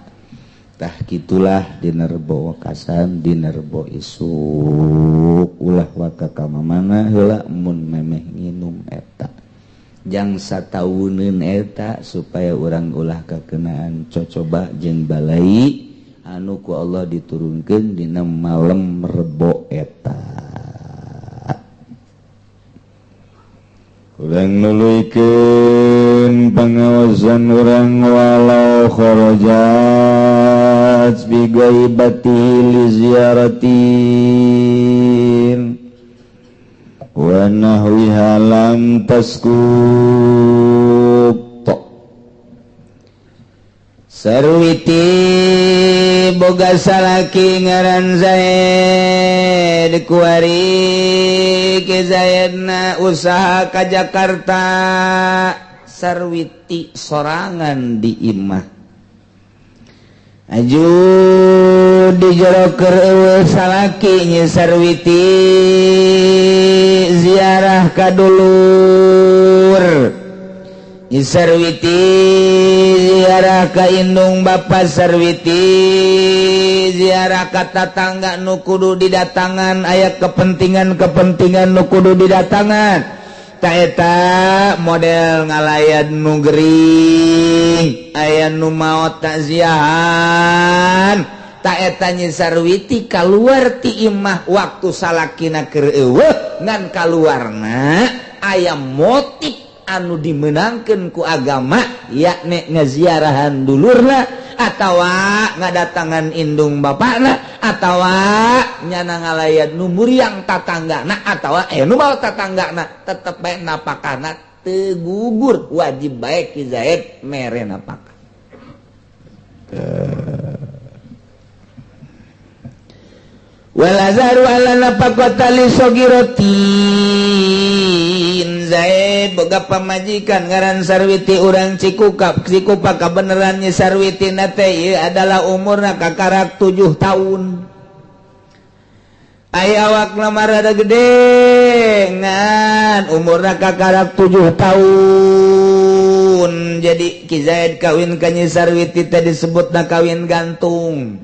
tah kitulah dina rebo wakasan dina rebo isuk ulah waka ka mana heula mun memeh nginum eta jang satauneun eta supaya urang ulah kakenaan cocoba jeung balai anu ku Allah diturunkeun dina malam rebo eta. Urang nuluykeun pangawasan urang walau kharajat bi ghaibati li ziyaratin wa nahwiha lam taskut sarwiti boga salaki ngaran Zaid kuari ke Zaidna usaha ka Jakarta sarwiti sorangan di imah aju dijoroker eueuh salaki nya sarwiti ziarah ka dulur Sarwiti ziarah ka indung Bapak Sarwiti ziarah ka tatangga nu kudu didatangan aya kepentingan nu kudu didatangan ta eta model ngalayan nu gering aya nu maot takziahan ta eta Nyi Sarwiti kaluar ti imah waktu salakina keur eueuh ngan kaluarna aya motif anu dimenangkan ku agama yakni ngaziarahan dulurna atawa ngadatangan indung bapakna atawa nyana ngalayan numur yang tatanggana atawa nu mau tatanggana tetep bae napakana teu gugur wajib bae Ki Zaid mere napaka walazaru ala napakota li sogirotin Zaid boga pamajikan ngaran Sarwiti urang Cikupa kabeneran Nyi Sarwiti nate ieu adalah umurna kakarak 7 tahun aya awakna marada gede ngan umurna kakarak 7 tahun jadi Ki Zaid kawin ka Nyi Sarwiti teh disebutna kawin gantung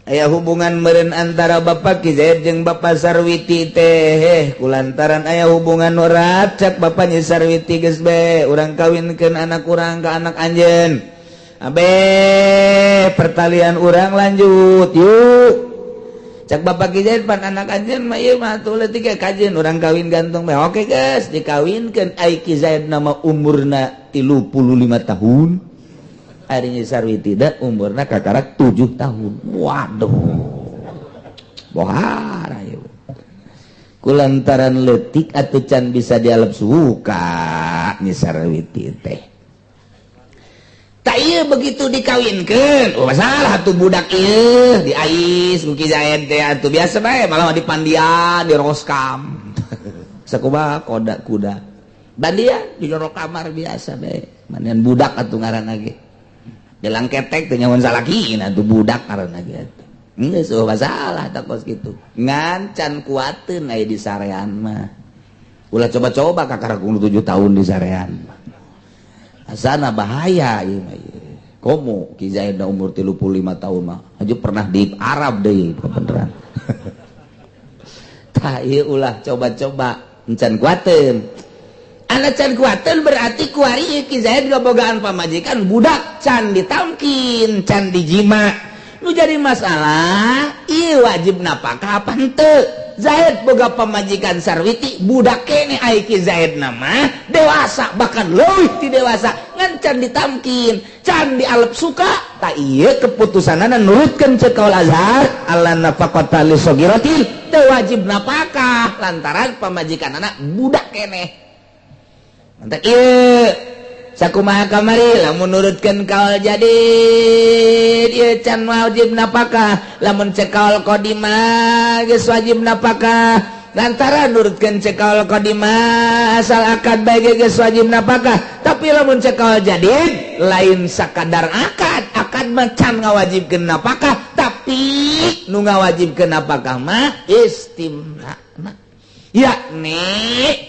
aya hubungan meureun antara Bapak Ki Zaid jeung Bapak Sarwiti teh kulantaran aya hubungan nu erat cak Bapak Nyi Sarwiti geus bae urang kawinkeun anak urang ka anak anjeun abe pertalian urang lanjut yuk cak Bapak Ki Zaid pan anak anjeun mah ieu mah atuh leutik kajeun urang kawin gantung bae oke geus dikawinkeun ai Ki Zaid nama umurna 35 tahun ari Nyi Sarwiti da umurna kakarak 7 tahun. Waduh. Bohara ya. Kulantaran leutik atuh can bisa dialep suka Nyi Sarwiti teh. Ta ieu begitu dikawinkeun, masalah atuh budak ieu diais ku Ki Zaid teh atuh biasa bae malah dipandian, diroskam. Sakumaha koda kuda. Bandian di jero kamar biasa bae. Manian budak atuh ngaranna ge. Gelang ketek teh nyawan salakina tuh budak karena gitu. Geus masalah tak kos gitu. Ngan kuateun aya di sarean mah. Ulah coba-coba kakarak 7 tahun di sarean mah. Asana bahaya ieu mah. Komo Ki Zaid umur 35 tahun mah. Aju pernah di Arab deui beneran. Tah ieu ulah coba-coba encan kuateun. Anak can kuateun berarti kuari Ki Zaid gabogaan pamajikan budak can ditamkin can dijima nu jadi masalah ieu wajib napakah apa henteu Zaid boga pamajikan Sarwiti budak kene ai Ki Zaid nama dewasa bahkan leuwih ti dewasa ngan can ditamkin can dialep suka ta ieu keputusanana nurutkeun ceuk kaul Azhar ala nafaqata li sagiratin teu wajib napakah lantaran pamajikanana budak kene. Mantap ieu sakumaha kamari lamun nurutkeun kaul jadid ieu can wajib napakah lamun cek kaul qadimah geus wajib napakah lantaran nurutkeun cek kaul qadimah asal akad bae geus wajib napakah tapi lamun cek kaul jadid lain sakadar akad mah can ngawajibkeun napakah tapi nu ngawajibkeun napakah mah istimna yakni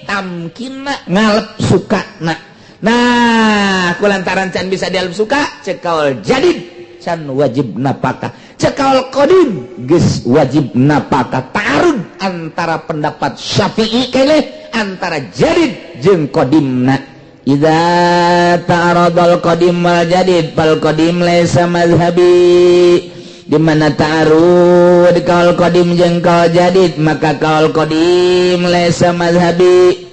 tamkinna ngalep sukana nah kulantaran can bisa dialep suka cekaul jadid can wajib napakah cekaul qadim geus wajib napakah tarun antara pendapat Syafi'i keneh antara jadid jeung qadimna idza ta'aradal qadim wal jadid fal qadim laisa mazhabi di mana ta'arud kaul qadim jeung kaul jadid maka kaul qadim laisa mazhabi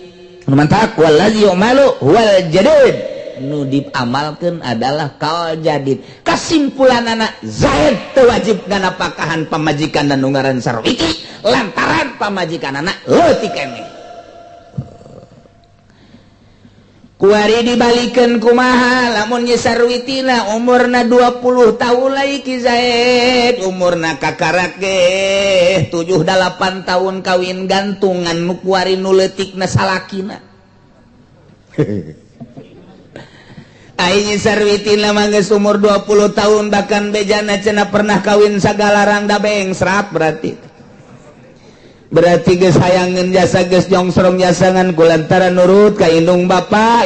mantap wallazi yu'malu wal jadid nu diamalkeun adalah kaul jadid kesimpulanana Zaid teu wajib ganapakahan pamajikan dan ngaran Sarwiti lantaran pamajikanana leutik keneh kuari dibalikeun kumaha lamun Nyi Sarwitina umurna 20 tahun lai Ki Zaid umurna kakarak ge 7-8 tahun kawin gantungan nu kuari nu leutikna salakina ai Nyi Sarwitina mah geus umur 20 tahun bahkan bejana cenah pernah kawin sagalarang dabeng serat berarti berarti geus hayangeun jasa geus jongsrong jasangan kulantaran nurut ka indung bapa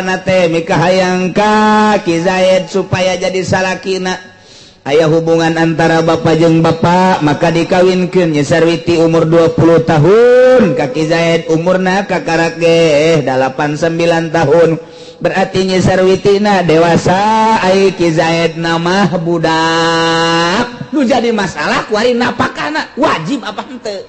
nate mika hayang ka Ki Zaid supaya jadi salakina aya hubungan antara bapa jeung bapa maka dikawinkeun nya Sarwiti umur 20 tahun ka Ki Zaid umurna kakarak ge 89 tahun berarti nya Sarwitina dewasa ai Ki Zaid nama budak nu jadi masalah ku ari napakana wajib apa henteu